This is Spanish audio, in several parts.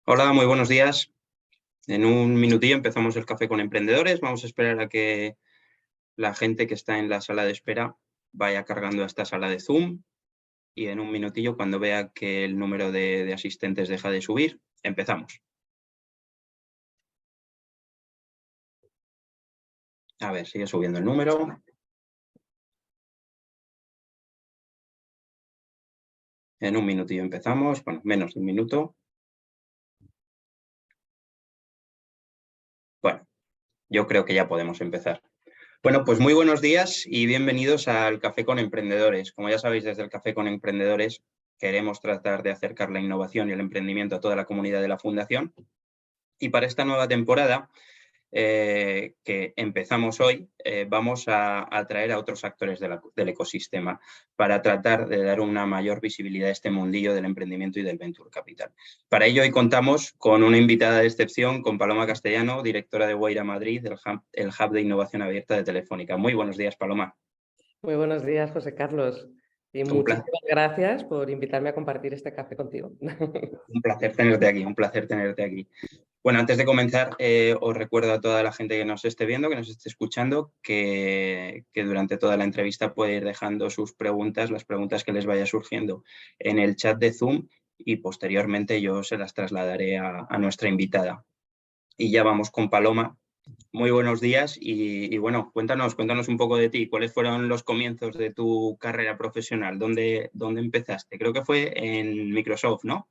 Hola, muy buenos días. En un minutillo empezamos el café con emprendedores. Vamos a esperar a que la gente que está en la sala de espera vaya cargando a esta sala de Zoom y en un minutillo, cuando vea que el número de asistentes deja de subir, empezamos. A ver, sigue subiendo el número. En un minutillo empezamos. Bueno, menos de un minuto. Bueno, yo creo que ya podemos empezar. Bueno, pues muy buenos días y bienvenidos al Café con Emprendedores. Como ya sabéis, desde el Café con Emprendedores queremos tratar de acercar la innovación y el emprendimiento a toda la comunidad de la Fundación. Y para esta nueva temporada que empezamos hoy, vamos a atraer a otros actores del ecosistema para tratar de dar una mayor visibilidad a este mundillo del emprendimiento y del venture capital. Para ello hoy contamos con una invitada de excepción, con Paloma Castellano, directora de Wayra Madrid, el hub de innovación abierta de Telefónica. Muy buenos días, Paloma. Muy buenos días, José Carlos, y Un placer. muchísimas gracias por invitarme a compartir este café contigo. Un placer tenerte aquí, un placer tenerte aquí. Bueno, antes de comenzar, os recuerdo a toda la gente que nos esté viendo, que nos esté escuchando, que durante toda la entrevista puede ir dejando sus preguntas, las preguntas que les vaya surgiendo en el chat de Zoom y posteriormente yo se las trasladaré a nuestra invitada. Y ya vamos con Paloma. Muy buenos días y bueno, cuéntanos un poco de ti. ¿Cuáles fueron los comienzos de tu carrera profesional? ¿Dónde empezaste? Creo que fue en Microsoft, ¿no?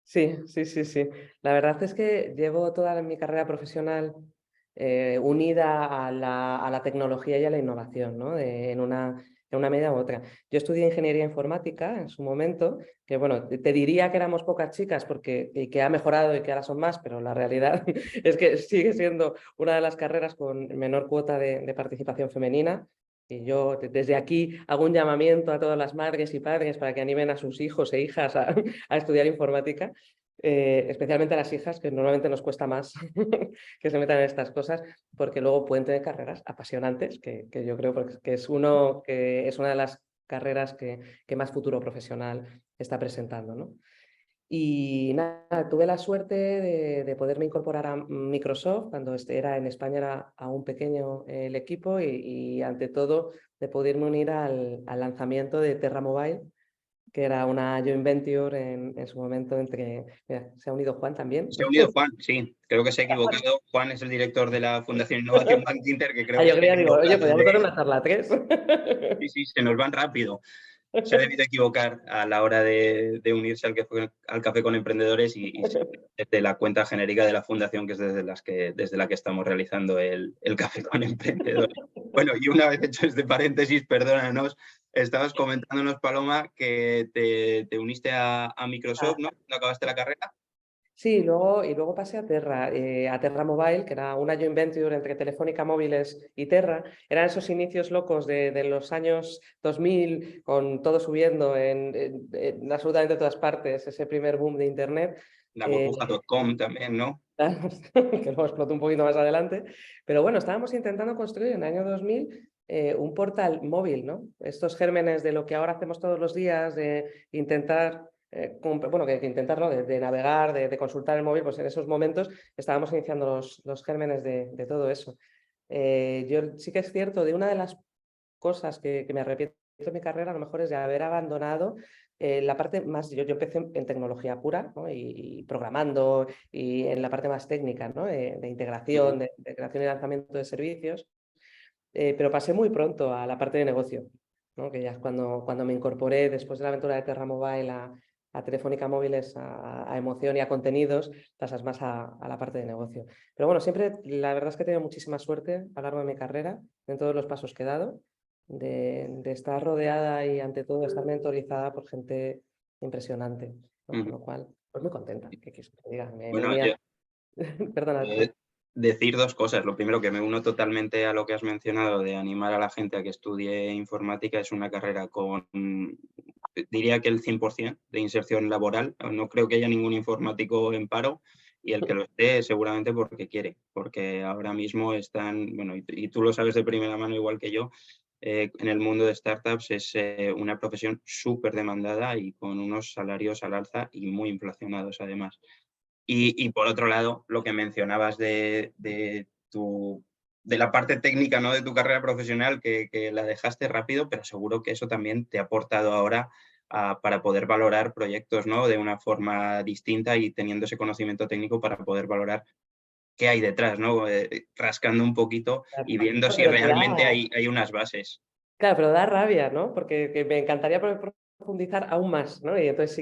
Sí, sí, sí, sí. La verdad es que llevo toda mi carrera profesional unida a la tecnología y a la innovación, ¿no? En una medida u otra. Yo estudié ingeniería informática en su momento, que bueno, te diría que éramos pocas chicas y que ha mejorado y que ahora son más, pero la realidad es que sigue siendo una de las carreras con menor cuota de participación femenina. Y yo desde aquí hago un llamamiento a todas las madres y padres para que animen a sus hijos e hijas a estudiar informática, especialmente a las hijas, que normalmente nos cuesta más que se metan en estas cosas, porque luego pueden tener carreras apasionantes, que yo creo que es una de las carreras que más futuro profesional está presentando, ¿no? Y nada, tuve la suerte de poderme incorporar a Microsoft cuando era en España, era aún pequeño el equipo y ante todo de poderme unir al lanzamiento de Terra Mobile, que era una joint venture en su momento entre... Mira, se ha unido Juan también. Se ha unido Juan, sí, creo que se ha equivocado. Juan es el director de la Fundación Innovación Bank Inter, que creo Ah, que yo se ha quería, digo, oye, equivocado podríamos de... dar una charla a tres. Sí, sí, se nos van rápido. Se ha debido equivocar a la hora de unirse al Café con Emprendedores y sí, desde la cuenta genérica de la Fundación, que es desde la que estamos realizando el Café con Emprendedores. Bueno, y una vez hecho este paréntesis, perdónanos, estabas comentándonos, Paloma, que te uniste a Microsoft, ¿no? ¿No acabaste la carrera? Sí, luego pasé a Terra Mobile, que era una joint venture entre Telefónica Móviles y Terra. Eran esos inicios locos de los años 2000, con todo subiendo en absolutamente todas partes, ese primer boom de Internet. La burbuja.com también, ¿no? Que luego explotó un poquito más adelante. Pero bueno, estábamos intentando construir en el año 2000 un portal móvil, ¿no? Estos gérmenes de lo que ahora hacemos todos los días, de intentar, bueno, que intentarlo, de navegar, de consultar el móvil, pues en esos momentos estábamos iniciando los gérmenes de todo eso. Yo sí que es cierto, de una de las cosas que me arrepiento de mi carrera, a lo mejor es de haber abandonado la parte más, yo empecé en tecnología pura, ¿no? Y programando y en la parte más técnica, ¿no? De integración, de creación y lanzamiento de servicios, pero pasé muy pronto a la parte de negocio, ¿no? Que ya es cuando me incorporé después de la aventura de Terra Mobile a Telefónica Móviles, a emoción y a contenidos, pasas más a la parte de negocio. Pero bueno, siempre la verdad es que he tenido muchísima suerte a lo largo de mi carrera, en todos los pasos que he dado, de estar rodeada y ante todo estar mentorizada por gente impresionante, ¿no? Con Ujú. lo cual, pues muy contenta, que quieres que te diga, me Bueno, unía... Perdona. Eh, decir dos cosas. Lo primero, que me uno totalmente a lo que has mencionado de animar a la gente a que estudie informática. Es una carrera con, diría que el 100% de inserción laboral. No creo que haya ningún informático en paro y el que lo esté seguramente porque quiere, porque ahora mismo están, bueno, y tú lo sabes de primera mano igual que yo, en el mundo de startups es una profesión súper demandada y con unos salarios al alza y muy inflacionados además. Y por otro lado, lo que mencionabas de la parte técnica, ¿no? De tu carrera profesional, que la dejaste rápido, pero seguro que eso también te ha aportado ahora para poder valorar proyectos, ¿no? De una forma distinta y teniendo ese conocimiento técnico para poder valorar qué hay detrás, ¿no? Rascando un poquito y viendo si Pero te realmente da, hay unas bases. claro, pero da rabia, ¿no? Porque que me encantaría profundizar aún más, ¿no? Y entonces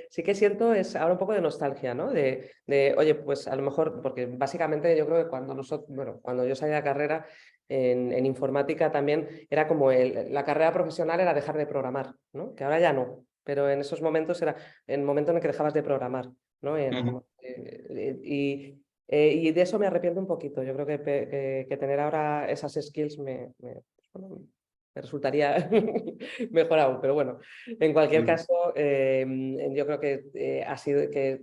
sí que siento es ahora un poco de nostalgia, ¿no? Oye, pues a lo mejor, porque básicamente yo creo que cuando nosotros, bueno, cuando yo salí de la carrera en informática también era como la carrera profesional era dejar de programar, ¿no? Que ahora ya no, pero en esos momentos era el momento en el que dejabas de programar, ¿no? Y era Ujú. como, y de eso me arrepiento un poquito. Yo creo que tener ahora esas skills bueno, me resultaría mejor aún, pero bueno, en cualquier Ujú. caso, yo creo que ha sido que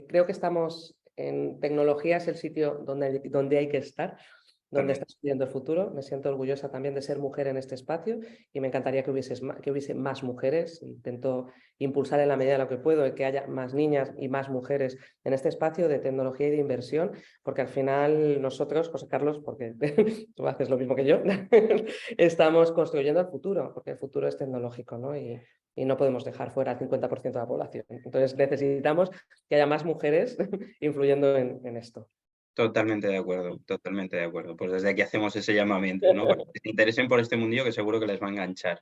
creo que estamos en tecnología, es el sitio donde hay que estar, donde está Totalmente. estudiando el futuro. Me siento orgullosa también de ser mujer en este espacio y me encantaría que hubiese más mujeres. Intento impulsar en la medida de lo que puedo que haya más niñas y más mujeres en este espacio de tecnología y de inversión, porque al final nosotros, José Carlos, porque tú haces lo mismo que yo, estamos construyendo el futuro, porque el futuro es tecnológico, ¿no? Y no podemos dejar fuera al 50% de la población. Entonces necesitamos que haya más mujeres influyendo en esto. Totalmente de acuerdo, totalmente de acuerdo. Pues desde aquí hacemos ese llamamiento, ¿no? Para que se interesen por este mundillo que seguro que les va a enganchar.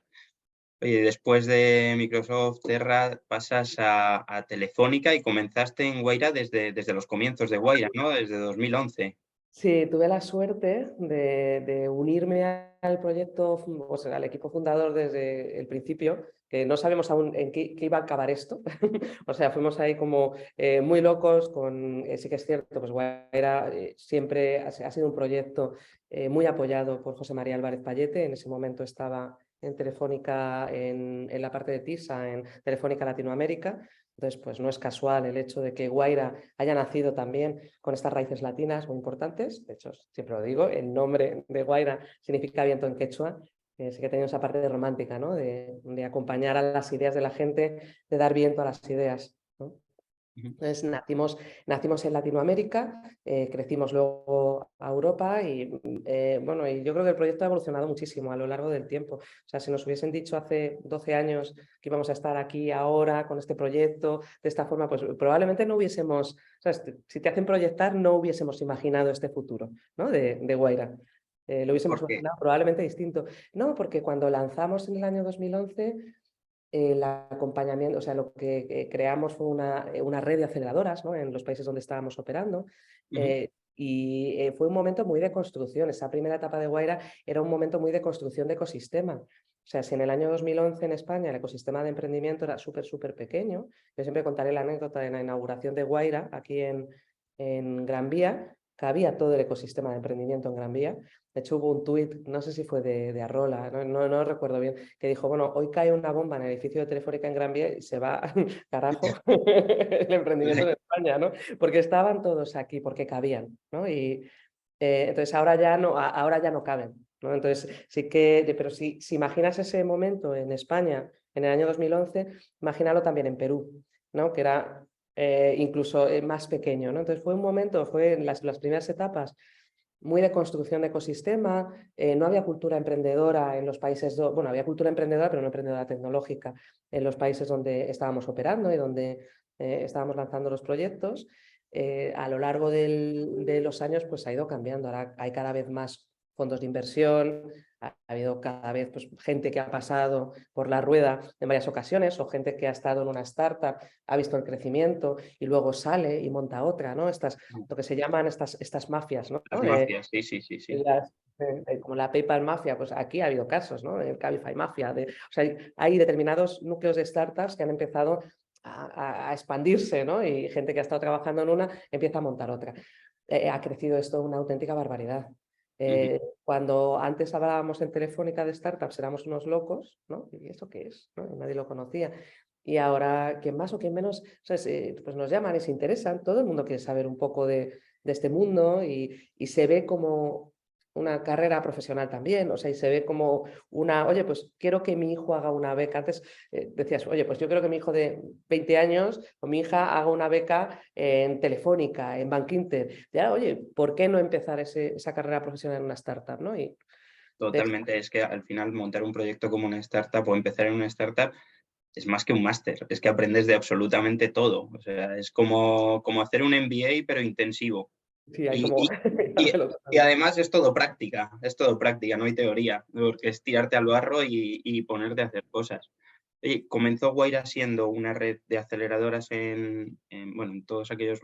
Oye, después de Microsoft Terra pasas a Telefónica y comenzaste en Wayra desde los comienzos de Wayra, ¿no? Desde 2011. Sí, tuve la suerte de unirme al proyecto, o sea, al equipo fundador desde el principio, que no sabemos aún en qué iba a acabar esto. O sea, fuimos ahí como muy locos sí que es cierto, pues Guaira siempre ha sido un proyecto muy apoyado por José María Álvarez Payete. En ese momento estaba en Telefónica, en la parte de TISA, en Telefónica Latinoamérica. Entonces, pues no es casual el hecho de que Guaira haya nacido también con estas raíces latinas muy importantes. De hecho, siempre lo digo, el nombre de Guaira significa viento en quechua. Sí que tenía esa parte romántica, ¿no? De acompañar a las ideas de la gente, de dar viento a las ideas, ¿no? Ujú. Entonces nacimos en Latinoamérica, crecimos luego a Europa bueno, y yo creo que el proyecto ha evolucionado muchísimo a lo largo del tiempo. O sea, si nos hubiesen dicho hace 12 años que íbamos a estar aquí ahora con este proyecto de esta forma, pues probablemente no hubiésemos, ¿sabes? Si te hacen proyectar, no hubiésemos imaginado este futuro, ¿no? de Guaira. Lo hubiésemos Porque, imaginado probablemente distinto. No, porque cuando lanzamos en el año 2011 el acompañamiento, o sea, lo que creamos fue una red de aceleradoras, ¿no? En los países donde estábamos operando. ujú, Fue un momento muy de construcción. Esa primera etapa de Guaira era un momento muy de construcción de ecosistema. O sea, si en el año 2011 en España el ecosistema de emprendimiento era súper pequeño, yo siempre contaré la anécdota de la inauguración de Guaira aquí en Gran Vía, cabía todo el ecosistema de emprendimiento en Gran Vía. De hecho, hubo un tuit, no sé si fue de Arrola, no recuerdo bien, que dijo, bueno, hoy cae una bomba en el edificio de Telefónica en Gran Vía y se va, carajo, el emprendimiento en España, ¿no? Porque estaban todos aquí, porque cabían, ¿no? Entonces ahora ya no caben, ¿no? Entonces sí que, pero si imaginas ese momento en España, en el año 2011, imagínalo también en Perú, ¿no? Que era incluso más pequeño, ¿no? Entonces fue un momento, fue en las primeras etapas muy de construcción de ecosistema, no había cultura emprendedora en los países, bueno, había cultura emprendedora, pero no emprendedora tecnológica en los países donde estábamos operando y donde estábamos lanzando los proyectos. A lo largo de los años pues ha ido cambiando, ahora hay cada vez más fondos de inversión, ha habido cada vez pues, gente que ha pasado por la rueda en varias ocasiones o gente que ha estado en una startup, ha visto el crecimiento y luego sale y monta otra, ¿no? Lo que se llaman estas mafias, ¿no? las mafias, sí, sí, sí, sí. Como la PayPal Mafia, pues aquí ha habido casos, ¿no? El Cabify Mafia. O sea, hay determinados núcleos de startups que han empezado a expandirse, ¿no? Y gente que ha estado trabajando en una empieza a montar otra. Ha crecido esto una auténtica barbaridad. Ujú. Cuando antes hablábamos en Telefónica de startups éramos unos locos, ¿no? ¿Y esto qué es? ¿No? Y nadie lo conocía. Y ahora, quien más o quien menos, pues nos llaman y se interesan. Todo el mundo quiere saber un poco de este mundo y se ve como una carrera profesional también, o sea, y se ve como una, oye, pues quiero que mi hijo haga una beca. Antes decías, oye, pues yo quiero que mi hijo de 20 años o mi hija haga una beca en Telefónica, en Bankinter. Ya, oye, ¿por qué no empezar esa carrera profesional en una startup, ¿no? Y Totalmente, es que al final montar un proyecto como una startup o empezar en una startup es más que un máster, es que aprendes de absolutamente todo. O sea, es como hacer un MBA, pero intensivo. sí, hay Y, como... y- y- y además es todo práctica, no hay teoría, porque es tirarte al barro y ponerte a hacer cosas. Oye, comenzó Guaira siendo una red de aceleradoras bueno, en todos aquellos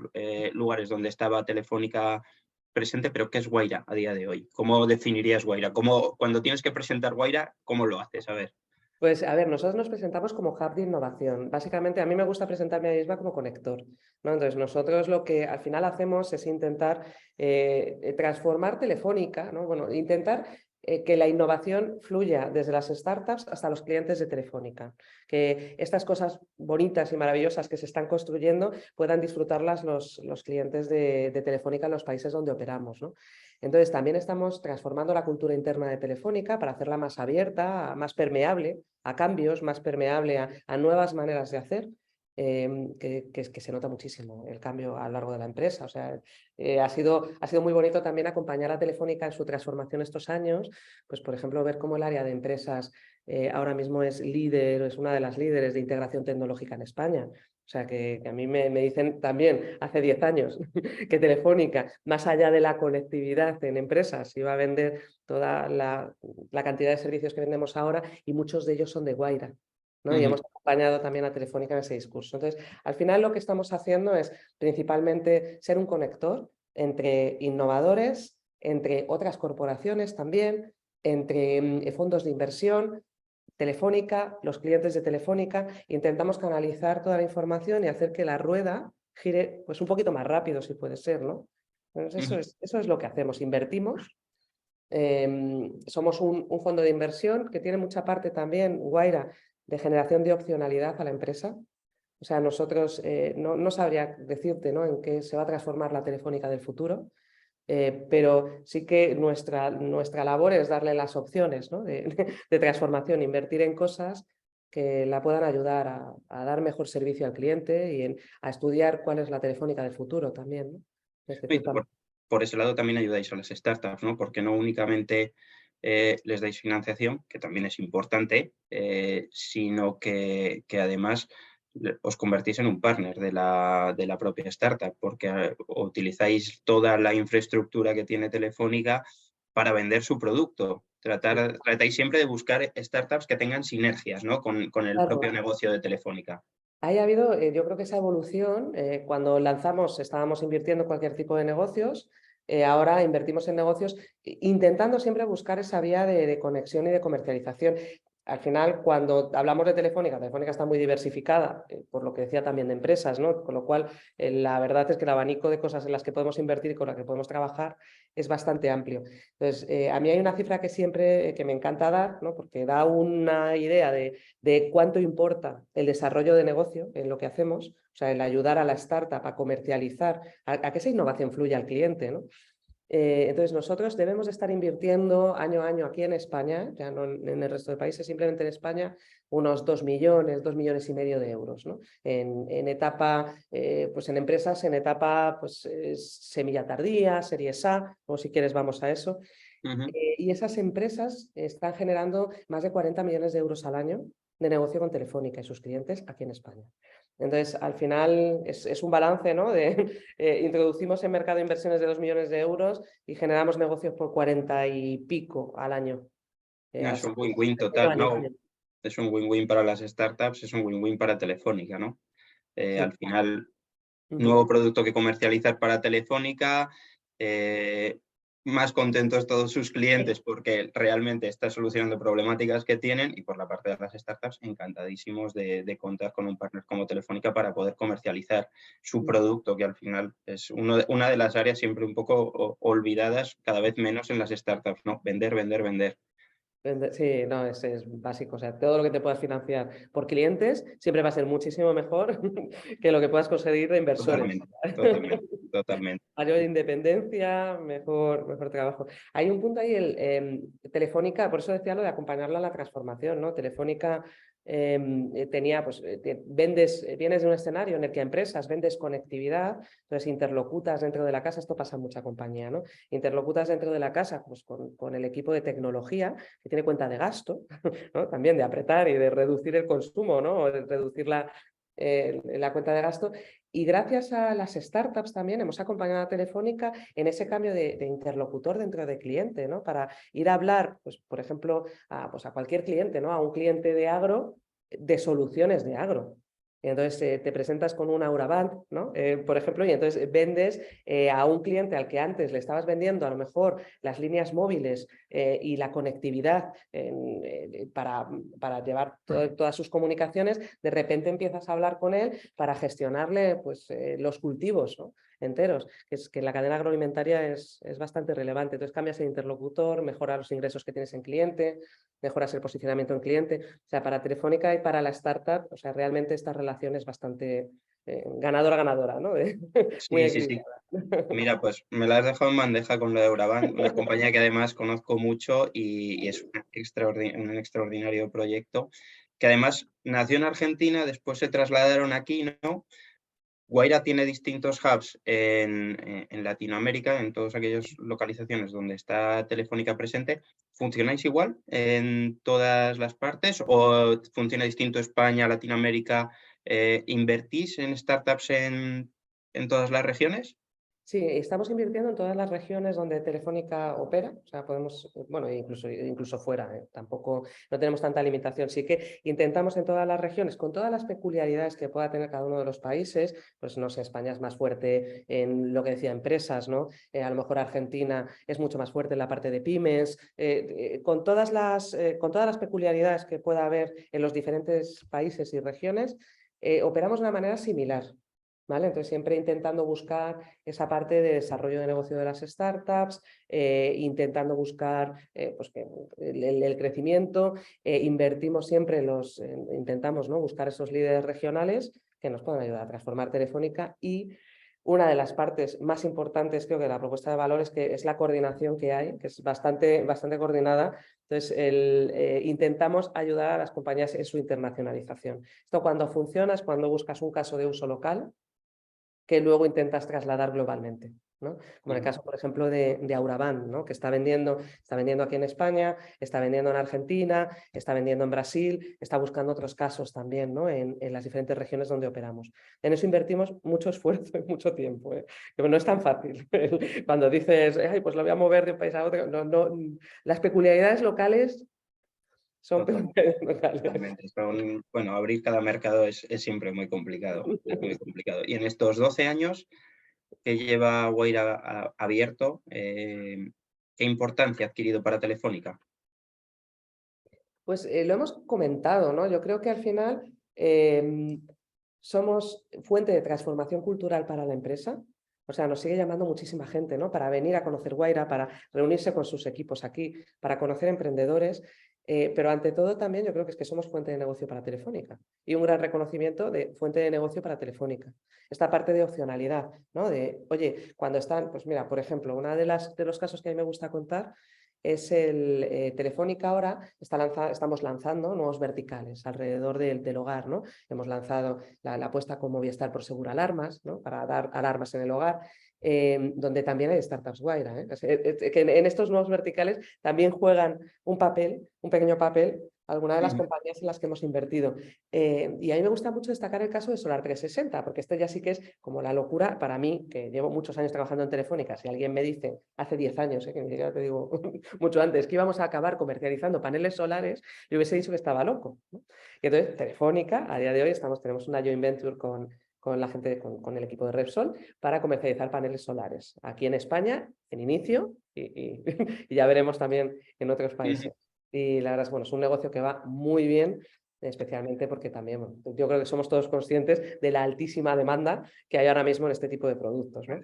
lugares donde estaba Telefónica presente, pero ¿qué es Guaira a día de hoy? ¿Cómo definirías Guaira? Cuando tienes que presentar Guaira, ¿cómo lo haces? A ver. Pues a ver, nosotros nos presentamos como hub de innovación. Básicamente, a mí me gusta presentarme a mí misma como conector, ¿no? Entonces, nosotros lo que al final hacemos es intentar transformar Telefónica, ¿no? Bueno, intentar que la innovación fluya desde las startups hasta los clientes de Telefónica. Que estas cosas bonitas y maravillosas que se están construyendo puedan disfrutarlas los clientes de Telefónica en los países donde operamos, ¿no? Entonces, también estamos transformando la cultura interna de Telefónica para hacerla más abierta, más permeable a cambios, más permeable a nuevas maneras de hacer, que se nota muchísimo el cambio a lo largo de la empresa. O sea, ha sido muy bonito también acompañar a Telefónica en su transformación estos años, pues por ejemplo, ver cómo el área de empresas ahora mismo es líder, es una de las líderes de integración tecnológica en España. O sea, que a mí me dicen también hace 10 años que Telefónica, más allá de la conectividad en empresas, iba a vender toda la cantidad de servicios que vendemos ahora y muchos de ellos son de Guaira, ¿no? Y hemos acompañado también a Telefónica en ese discurso. Entonces, al final lo que estamos haciendo es principalmente ser un conector entre innovadores, entre otras corporaciones también, entre fondos de inversión, Telefónica, los clientes de Telefónica, intentamos canalizar toda la información y hacer que la rueda gire pues, un poquito más rápido, si puede ser, ¿no? Entonces, eso es lo que hacemos, invertimos. Somos un fondo de inversión que tiene mucha parte también, Guaira, de generación de opcionalidad a la empresa. O sea, nosotros no sabría decirte, ¿no?, en qué se va a transformar la Telefónica del futuro, pero sí que nuestra labor es darle las opciones, ¿no?, de transformación, invertir en cosas que la puedan ayudar a dar mejor servicio al cliente y a estudiar cuál es la Telefónica del futuro también, ¿no? Desde Y cierta por ese lado también ayudáis a las startups, ¿no? Porque no únicamente les dais financiación, que también es importante, sino que además os convertís en un partner de la propia startup, porque utilizáis toda la infraestructura que tiene Telefónica para vender su producto. Tratáis siempre de buscar startups que tengan sinergias, ¿no?, con el propio Claro. negocio de Telefónica. Ahí ha habido, yo creo que esa evolución, cuando lanzamos estábamos invirtiendo en cualquier tipo de negocios, ahora invertimos en negocios intentando siempre buscar esa vía de conexión y de comercialización. Al final, cuando hablamos de Telefónica, Telefónica está muy diversificada, por lo que decía también de empresas, ¿no? Con lo cual, la verdad es que el abanico de cosas en las que podemos invertir y con las que podemos trabajar es bastante amplio. Entonces, a mí hay una cifra que siempre que me encanta dar, ¿no?, porque da una idea de cuánto importa el desarrollo de negocio en lo que hacemos, o sea, el ayudar a la startup a comercializar, a que esa innovación fluya al cliente, ¿no? Entonces, nosotros debemos estar invirtiendo año a año aquí en España, ya no en el resto de países, simplemente en España, unos 2 millones, 2,5 millones de euros, ¿no? En etapa, pues en empresas, en etapa pues, semilla tardía, series A, o si quieres vamos a eso. Y esas empresas están generando más de 40 millones de euros al año de negocio con Telefónica y sus clientes aquí en España. Entonces, al final es un balance, ¿no? Introducimos en mercado inversiones de 2 millones de euros y generamos negocios por 40 y pico al año. Es Así un win-win creciendo total, año a ¿no? año. Es un win-win para las startups, es un win-win para Telefónica, ¿no? Sí. Al final, Ujú. nuevo producto que comercializar para Telefónica, más contentos todos sus clientes porque realmente está solucionando problemáticas que tienen, y por la parte de las startups, encantadísimos de contar con un partner como Telefónica para poder comercializar su producto, que al final es una de las áreas siempre un poco olvidadas, cada vez menos en las startups, ¿no? Vender, vender, vender. Sí, no, es básico. O sea, todo lo que te puedas financiar por clientes siempre va a ser muchísimo mejor que lo que puedas conseguir de inversores. Totalmente, totalmente. totalmente. Mayor independencia, mejor trabajo. Hay un punto ahí, Telefónica, por eso decía lo de acompañarla a la transformación, ¿no? Telefónica tenía, pues, vienes de un escenario en el que a empresas vendes conectividad, entonces interlocutas dentro de la casa, esto pasa en mucha compañía, ¿no? Interlocutas dentro de la casa pues, con el equipo de tecnología que tiene cuenta de gasto, ¿no? También de apretar y de reducir el consumo, ¿no? O de reducir la cuenta de gasto. Y gracias a las startups también hemos acompañado a Telefónica en ese cambio de interlocutor dentro de cliente, ¿no? Para ir a hablar, pues, por ejemplo, a cualquier cliente, ¿no? A un cliente de agro, de soluciones de agro. Entonces te presentas con un Auraband, ¿no? Por ejemplo, y entonces vendes a un cliente al que antes le estabas vendiendo a lo mejor las líneas móviles y la conectividad para llevar todas sus comunicaciones, de repente empiezas a hablar con él para gestionarle pues, los cultivos, ¿no? Enteros, que la cadena agroalimentaria es bastante relevante. Entonces cambias el interlocutor, mejoras los ingresos que tienes en cliente, mejoras el posicionamiento en cliente. O sea, para Telefónica y para la startup, o sea, realmente esta relación es bastante ganadora-ganadorra, ¿no? Muy Sí, sí, sí. equilibrada. Mira, pues me la has dejado en bandeja con lo de Euraban, una compañía que además conozco mucho y es un extraordinario proyecto, que además nació en Argentina, después se trasladaron aquí, ¿no? Guaira tiene distintos hubs en Latinoamérica, en todas aquellas localizaciones donde está Telefónica presente. ¿Funcionáis igual en todas las partes o funciona distinto España, Latinoamérica? ¿Invertís en startups en todas las regiones? Sí, estamos invirtiendo en todas las regiones donde Telefónica opera, o sea, podemos, bueno, incluso fuera, tampoco no tenemos tanta limitación. Sí que intentamos en todas las regiones, con todas las peculiaridades que pueda tener cada uno de los países, pues no sé, España es más fuerte en lo que decía empresas, ¿no? A lo mejor Argentina es mucho más fuerte en la parte de pymes, con todas las peculiaridades que pueda haber en los diferentes países y regiones, operamos de una manera similar. ¿Vale? Entonces, siempre intentando buscar esa parte de desarrollo de negocio de las startups, intentando buscar pues el crecimiento, invertimos siempre intentamos, ¿no? Buscar esos líderes regionales que nos puedan ayudar a transformar Telefónica y una de las partes más importantes, creo que de la propuesta de valor es la coordinación que hay, que es bastante coordinada. Entonces, intentamos ayudar a las compañías en su internacionalización. Esto cuando funciona es cuando buscas un caso de uso local, que luego intentas trasladar globalmente, ¿no? Como en el caso, por ejemplo, de Auraband, ¿no? Que está vendiendo aquí en España, está vendiendo en Argentina, está vendiendo en Brasil, está buscando otros casos también, ¿no? En las diferentes regiones donde operamos. En eso invertimos mucho esfuerzo y mucho tiempo, ¿eh? Pero no es tan fácil. Cuando dices, ay, pues lo voy a mover de un país a otro, no, las peculiaridades locales son peculiaridades locales. Totalmente. Bueno, abrir cada mercado es siempre muy complicado, es muy complicado. Y en estos 12 años que lleva Guaira abierto, ¿qué importancia ha adquirido para Telefónica? Pues lo hemos comentado, ¿no? Yo creo que al final somos fuente de transformación cultural para la empresa. O sea, nos sigue llamando muchísima gente, ¿no? Para venir a conocer Guaira, para reunirse con sus equipos aquí, para conocer emprendedores. Pero ante todo también yo creo que es que somos fuente de negocio para Telefónica y un gran reconocimiento de fuente de negocio para Telefónica. Esta parte de opcionalidad, ¿no? De, oye, cuando están, pues mira, por ejemplo, una de los casos que a mí me gusta contar es Telefónica ahora estamos lanzando nuevos verticales alrededor del hogar, ¿no? Hemos lanzado la apuesta con Movistar por Segura Alarmas, ¿no? Para dar alarmas en el hogar, donde también hay startups Guaira, ¿eh? Que en estos nuevos verticales también juegan un pequeño papel, algunas de las compañías en las que hemos invertido. Y a mí me gusta mucho destacar el caso de Solar 360, porque este ya sí que es como la locura para mí, que llevo muchos años trabajando en Telefónica. Si alguien me dice, hace 10 años, que ni siquiera te digo mucho antes, que íbamos a acabar comercializando paneles solares, yo hubiese dicho que estaba loco, ¿no? Y entonces Telefónica, a día de hoy tenemos una joint venture con la gente, con el equipo de Repsol, para comercializar paneles solares. Aquí en España, en inicio, y ya veremos también en otros países. Y la verdad es, bueno, es un negocio que va muy bien, especialmente porque también, bueno, yo creo que somos todos conscientes de la altísima demanda que hay ahora mismo en este tipo de productos, ¿no?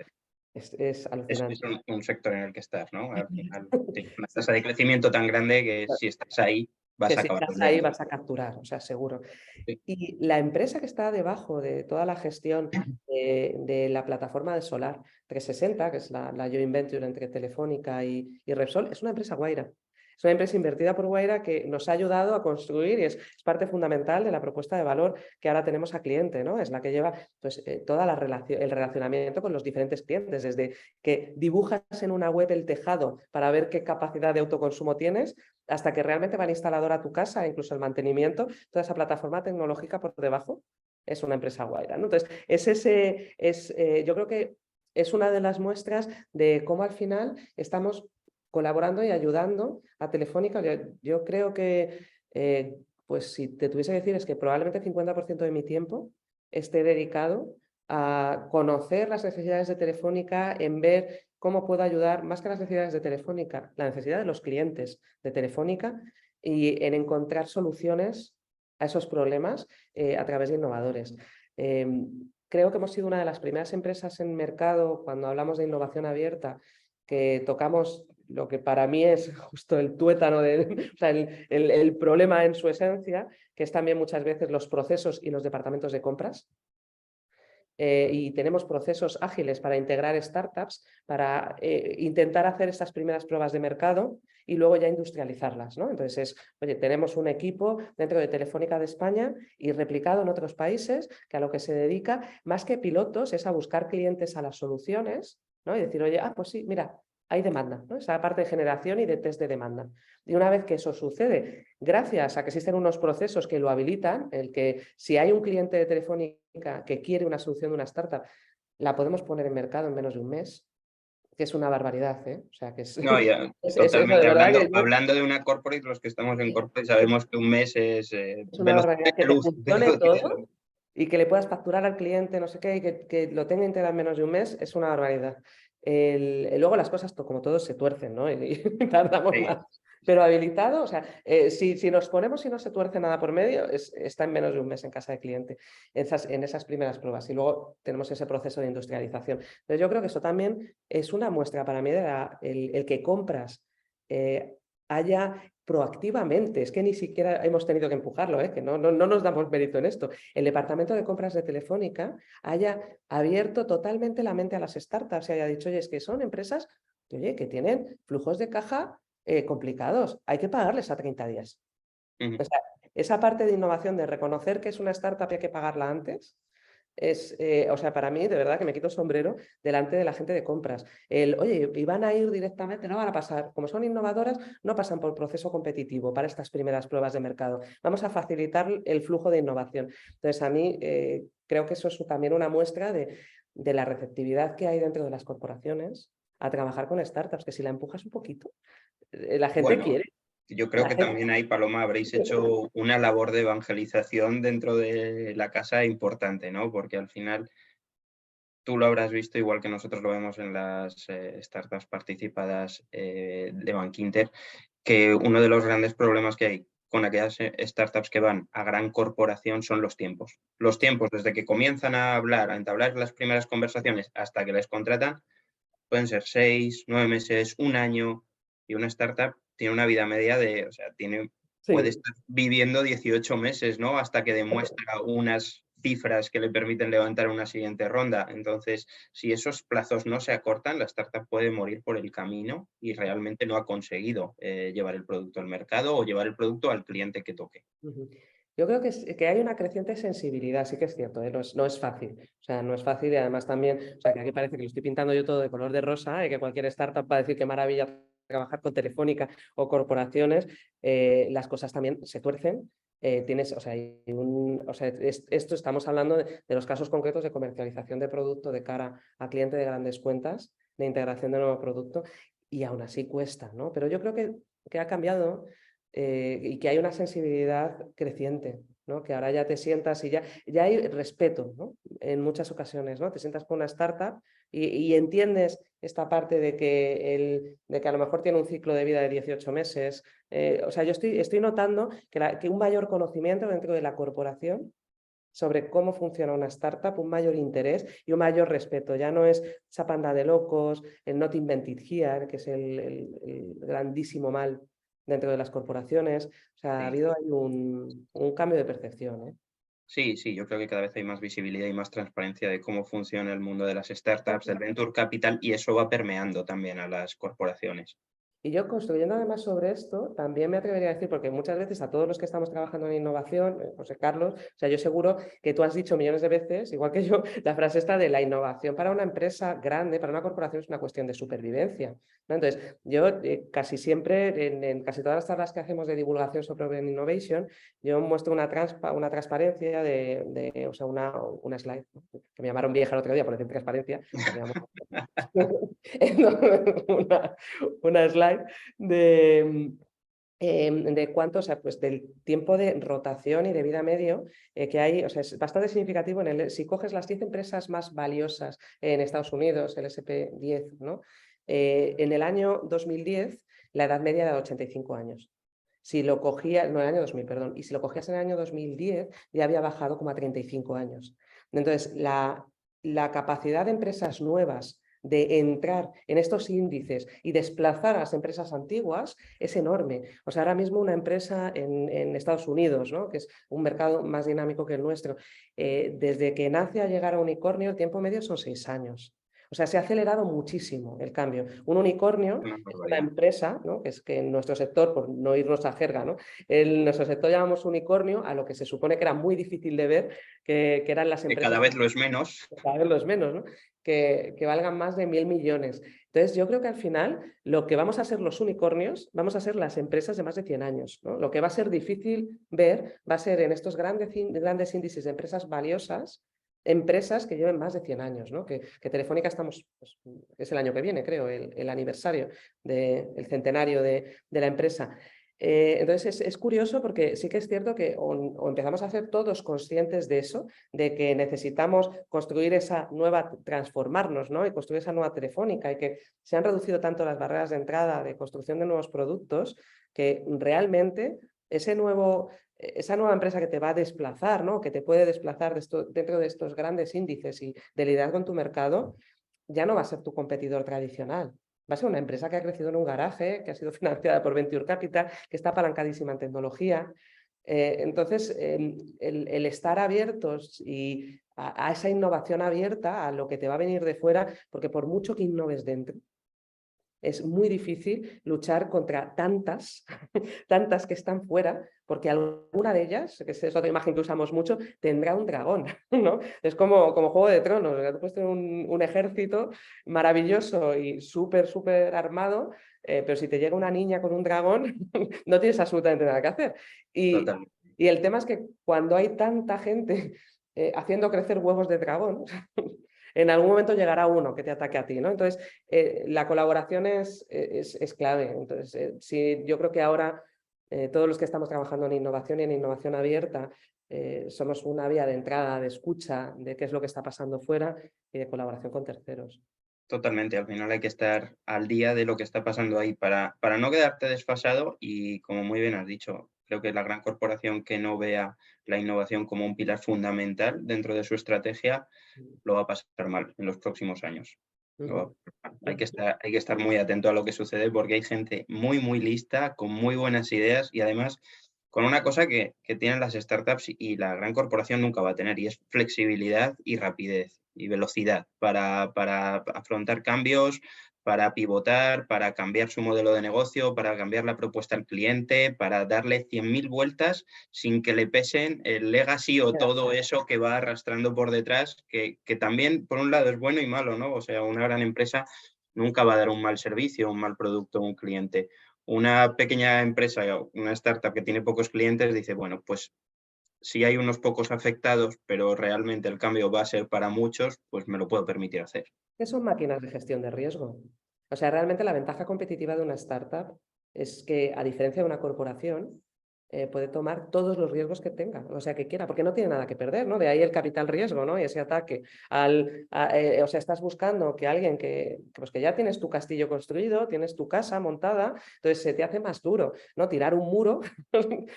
Es Es alucinante. un sector en el que estás, ¿no? Al final, tienes una tasa de crecimiento tan grande que si estás ahí, vas Que a si acabar estás ahí vendiendo. vas a capturar, o sea, seguro. Sí. Y la empresa que está debajo de toda la gestión de la plataforma de Solar 360, que es la joint venture entre Telefónica y Repsol, es una empresa guaira. Es una empresa invertida por Guaira que nos ha ayudado a construir y es parte fundamental de la propuesta de valor que ahora tenemos a cliente, ¿no? Es la que lleva pues, toda la el relacionamiento con los diferentes clientes, desde que dibujas en una web el tejado para ver qué capacidad de autoconsumo tienes, hasta que realmente va el instalador a tu casa, incluso el mantenimiento, toda esa plataforma tecnológica por debajo es una empresa Guaira, ¿no? Entonces, yo creo que es una de las muestras de cómo al final estamos colaborando y ayudando a Telefónica. Yo creo que, pues si te tuviese que decir, es que probablemente el 50% de mi tiempo esté dedicado a conocer las necesidades de Telefónica, en ver cómo puedo ayudar, más que las necesidades de Telefónica, la necesidad de los clientes de Telefónica y en encontrar soluciones a esos problemas a través de innovadores. Creo que hemos sido una de las primeras empresas en mercado cuando hablamos de innovación abierta que tocamos lo que para mí es justo el tuétano, o sea, el problema en su esencia, que es también muchas veces los procesos y los departamentos de compras. Y tenemos procesos ágiles para integrar startups, para intentar hacer estas primeras pruebas de mercado y luego ya industrializarlas, ¿no? Entonces oye, tenemos un equipo dentro de Telefónica de España y replicado en otros países que a lo que se dedica, más que pilotos, es a buscar clientes a las soluciones, ¿no? Y decir, oye, pues sí, mira, hay demanda, ¿no? Esa parte de generación y de test de demanda. Y una vez que eso sucede, gracias a que existen unos procesos que lo habilitan, el que si hay un cliente de Telefónica que quiere una solución de una startup, la podemos poner en mercado en menos de un mes, que es una barbaridad, ¿eh? O sea, que es, No, ya, eso de totalmente. verdad que Hablando de una corporate, los que estamos en corporate sabemos que un mes es es una velocidad barbaridad que de te luz. funcione todo y que le puedas facturar al cliente, no sé qué, y que lo tenga integrado en menos de un mes, es una barbaridad. Luego las cosas, como todos, se tuercen, ¿no? Y tardamos Sí. más. Pero habilitado, o sea, si nos ponemos y no se tuerce nada por medio, está en menos de un mes en casa de cliente, en esas primeras pruebas. Y luego tenemos ese proceso de industrialización. Entonces yo creo que eso también es una muestra para mí de el que compras haya proactivamente, es que ni siquiera hemos tenido que empujarlo, que no nos damos mérito en esto. El departamento de compras de Telefónica haya abierto totalmente la mente a las startups y haya dicho, oye, es que son empresas oye, que tienen flujos de caja complicados, hay que pagarles a 30 días. O sea, esa parte de innovación, de reconocer que es una startup y hay que pagarla antes, o sea, para mí, de verdad, que me quito el sombrero delante de la gente de compras. Oye, y van a ir directamente, no van a pasar, como son innovadoras, no pasan por proceso competitivo para estas primeras pruebas de mercado. Vamos a facilitar el flujo de innovación. Entonces, a mí creo que eso es también una muestra de la receptividad que hay dentro de las corporaciones a trabajar con startups, que si la empujas un poquito, la gente Bueno, quiere. yo creo La que gente... también ahí, Paloma, habréis hecho una labor de evangelización dentro de la casa importante, ¿no? Porque al final tú lo habrás visto igual que nosotros lo vemos en las startups participadas de Bankinter, que uno de los grandes problemas que hay con aquellas startups que van a gran corporación son los tiempos. Los tiempos desde que comienzan a hablar, a entablar las primeras conversaciones hasta que les contratan, pueden ser 6, 9 meses, un año, y una startup tiene una vida media de, o sea, puede Sí. estar viviendo 18 meses, ¿no? Hasta que demuestra unas cifras que le permiten levantar una siguiente ronda. Entonces, si esos plazos no se acortan, la startup puede morir por el camino y realmente no ha conseguido llevar el producto al mercado o llevar el producto al cliente que toque. Yo creo que hay una creciente sensibilidad, sí que es cierto, no es fácil. O sea, no es fácil y además también, o sea, que aquí parece que lo estoy pintando yo todo de color de rosa y que cualquier startup va a decir qué maravilla trabajar con Telefónica o corporaciones, las cosas también se tuercen. O sea, esto estamos hablando de los casos concretos de comercialización de producto de cara a cliente de grandes cuentas, de integración de nuevo producto, y aún así cuesta, ¿no? Pero yo creo que ha cambiado y que hay una sensibilidad creciente, ¿no? Que ahora ya te sientas y ya hay respeto, ¿no? En muchas ocasiones, ¿no? Te sientas con una startup y entiendes esta parte de que a lo mejor tiene un ciclo de vida de 18 meses. O sea, yo estoy notando que un mayor conocimiento dentro de la corporación sobre cómo funciona una startup, un mayor interés y un mayor respeto. Ya no es esa panda de locos, el not invented here, que es el grandísimo mal dentro de las corporaciones. O sea, ha Sí. habido ahí un cambio de percepción, ¿eh? Sí, sí, yo creo que cada vez hay más visibilidad y más transparencia de cómo funciona el mundo de las startups, del venture capital, y eso va permeando también a las corporaciones. Y yo construyendo además sobre esto, también me atrevería a decir, porque muchas veces a todos los que estamos trabajando en innovación, José Carlos, o sea, yo seguro que tú has dicho millones de veces, igual que yo, la frase esta de la innovación para una empresa grande, para una corporación es una cuestión de supervivencia, ¿no? Entonces, yo casi siempre, en casi todas las charlas que hacemos de divulgación sobre Open Innovation, yo muestro una transparencia o sea, una slide, ¿no? Que me llamaron vieja el otro día por decir transparencia, me llamo- una slide de cuánto, o sea, pues del tiempo de rotación y de vida medio que hay, o sea, es bastante significativo si coges las 10 empresas más valiosas en Estados Unidos, el SP 10, ¿no? En el año 2010 la edad media era de 85 años. Si lo cogías, no, el año 2000, perdón, y si lo cogías en el año 2010 ya había bajado como a 35 años. Entonces, la capacidad de empresas nuevas de entrar en estos índices y desplazar a las empresas antiguas es enorme. O sea, ahora mismo una empresa en Estados Unidos, ¿no? Que es un mercado más dinámico que el nuestro, desde que nace a llegar a unicornio, el tiempo medio son 6 años. O sea, se ha acelerado muchísimo el cambio. Un unicornio Una es una barbaridad. empresa, ¿no? Que es que en nuestro sector, por no irnos a jerga, ¿no? En nuestro sector llamamos unicornio a lo que se supone que era muy difícil de ver, que eran las Que empresas cada vez lo es menos. cada vez los menos, ¿no? Que valgan más de 1.000 millones. Entonces, yo creo que al final lo que vamos a ser los unicornios, vamos a ser las empresas de más de 100 años, ¿no? Lo que va a ser difícil ver va a ser en estos grandes índices de empresas valiosas, empresas que lleven más de 100 años, ¿no? Que Telefónica estamos, pues, es el año que viene, creo, el aniversario, el centenario de la empresa. Entonces es curioso porque sí que es cierto que o empezamos a ser todos conscientes de eso, de que necesitamos construir esa nueva, transformarnos, ¿no? Y construir esa nueva Telefónica, y que se han reducido tanto las barreras de entrada de construcción de nuevos productos que realmente esa nueva empresa que te va a desplazar, ¿no? Que te puede desplazar dentro de estos grandes índices y de liderazgo en tu mercado, ya no va a ser tu competidor tradicional. Va a ser una empresa que ha crecido en un garaje, que ha sido financiada por Venture Capital, que está apalancadísima en tecnología. Entonces, el estar abiertos y a esa innovación abierta, a lo que te va a venir de fuera, porque por mucho que innoves dentro, es muy difícil luchar contra tantas, tantas que están fuera, porque alguna de ellas, que es otra imagen que usamos mucho, tendrá un dragón, ¿no? Es como Juego de Tronos, tú puedes tener un ejército maravilloso y súper armado, pero si te llega una niña con un dragón, no tienes absolutamente nada que hacer. Y, Totalmente. y el tema es que cuando hay tanta gente haciendo crecer huevos de dragón, en algún momento llegará uno que te ataque a ti, ¿no? Entonces, la colaboración es clave. Entonces, sí, yo creo que ahora todos los que estamos trabajando en innovación y en innovación abierta somos una vía de entrada, de escucha de qué es lo que está pasando fuera y de colaboración con terceros. Totalmente, al final hay que estar al día de lo que está pasando ahí para no quedarte desfasado y, como muy bien has dicho, creo que la gran corporación que no vea la innovación como un pilar fundamental dentro de su estrategia lo va a pasar mal en los próximos años. Lo va a Ujú. pasar mal. Hay que estar muy atento a lo que sucede porque hay gente muy lista, con muy buenas ideas y además con una cosa que tienen las startups y la gran corporación nunca va a tener, y es flexibilidad y rapidez y velocidad para afrontar cambios, para pivotar, para cambiar su modelo de negocio, para cambiar la propuesta al cliente, para darle 100.000 vueltas sin que le pesen el legacy o todo eso que va arrastrando por detrás, que también, por un lado, es bueno y malo, ¿no? O sea, una gran empresa nunca va a dar un mal servicio, un mal producto a un cliente. Una pequeña empresa, una startup que tiene pocos clientes, dice, bueno, pues si hay unos pocos afectados, pero realmente el cambio va a ser para muchos, pues me lo puedo permitir hacer. ¿Qué son máquinas de gestión de riesgo? O sea, realmente la ventaja competitiva de una startup es que, a diferencia de una corporación, puede tomar todos los riesgos que tenga, o sea, que quiera, porque no tiene nada que perder, ¿no? De ahí el capital riesgo, ¿no? Y ese ataque o sea, estás buscando que alguien pues que ya tienes tu castillo construido, tienes tu casa montada, entonces se te hace más duro, ¿no? Tirar un muro,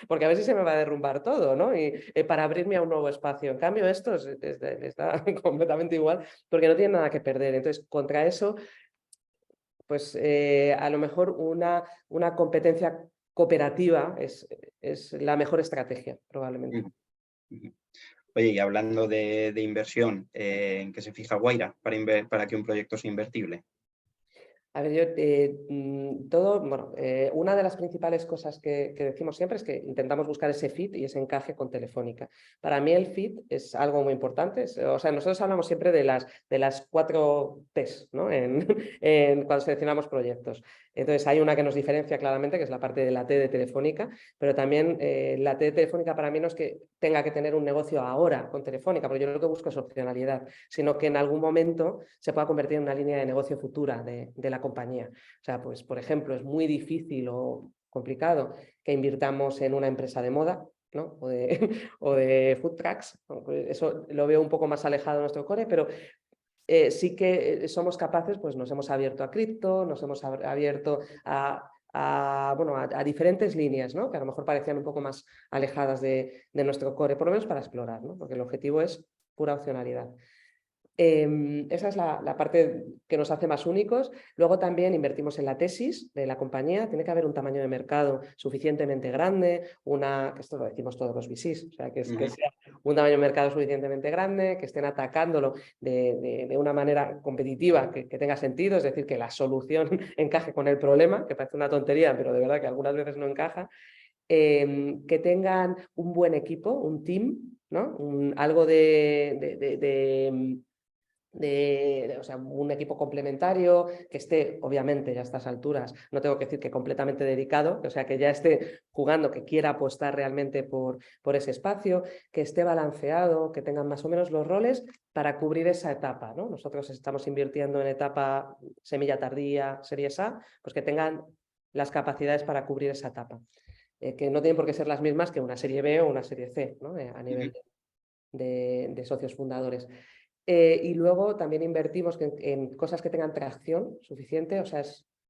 porque a ver si se me va a derrumbar todo, ¿no? Y para abrirme a un nuevo espacio. En cambio, esto está completamente igual, porque no tiene nada que perder. Entonces, contra eso, pues a lo mejor una competencia cooperativa es la mejor estrategia, probablemente. Ujú, ujú. Oye, y hablando de inversión, ¿en qué se fija Guaira para que un proyecto sea invertible? A ver, bueno, una de las principales cosas que decimos siempre es que intentamos buscar ese fit y ese encaje con Telefónica. Para mí el fit es algo muy importante. O sea, nosotros hablamos siempre de las 4 Ts, ¿no? Cuando seleccionamos proyectos. Entonces hay una que nos diferencia claramente, que es la parte de la T de Telefónica, pero también la T de Telefónica para mí no es que tenga que tener un negocio ahora con Telefónica, porque yo lo que busco es opcionalidad, sino que en algún momento se pueda convertir en una línea de negocio futura de la compañía. O sea, pues, por ejemplo, es muy difícil o complicado que invirtamos en una empresa de moda, ¿no? o de food trucks. Eso lo veo un poco más alejado de nuestro core, pero sí que somos capaces, pues nos hemos abierto a cripto, nos hemos abierto a diferentes líneas, ¿no? Que a lo mejor parecían un poco más alejadas de nuestro core, por lo menos para explorar, ¿no? Porque el objetivo es pura opcionalidad. Esa es la parte que nos hace más únicos. Luego también invertimos en la tesis de la compañía. Tiene que haber un tamaño de mercado suficientemente grande, que esto lo decimos todos los VCs, o sea, que sea un tamaño de mercado suficientemente grande, que estén atacándolo de una manera competitiva, que tenga sentido, es decir, que la solución encaje con el problema, que parece una tontería, pero de verdad que algunas veces no encaja. Que tengan un buen equipo, un team, ¿no? Algo o sea, un equipo complementario, que esté, obviamente, ya a estas alturas, no tengo que decir que completamente dedicado, o sea, que ya esté jugando, que quiera apostar realmente por ese espacio, que esté balanceado, que tengan más o menos los roles para cubrir esa etapa, ¿no? Nosotros estamos invirtiendo en etapa semilla tardía, series A, pues que tengan las capacidades para cubrir esa etapa. Que no tienen por qué ser las mismas que una serie B o una serie C, ¿no? A nivel de socios fundadores. Y luego también invertimos en cosas que tengan tracción suficiente, o sea,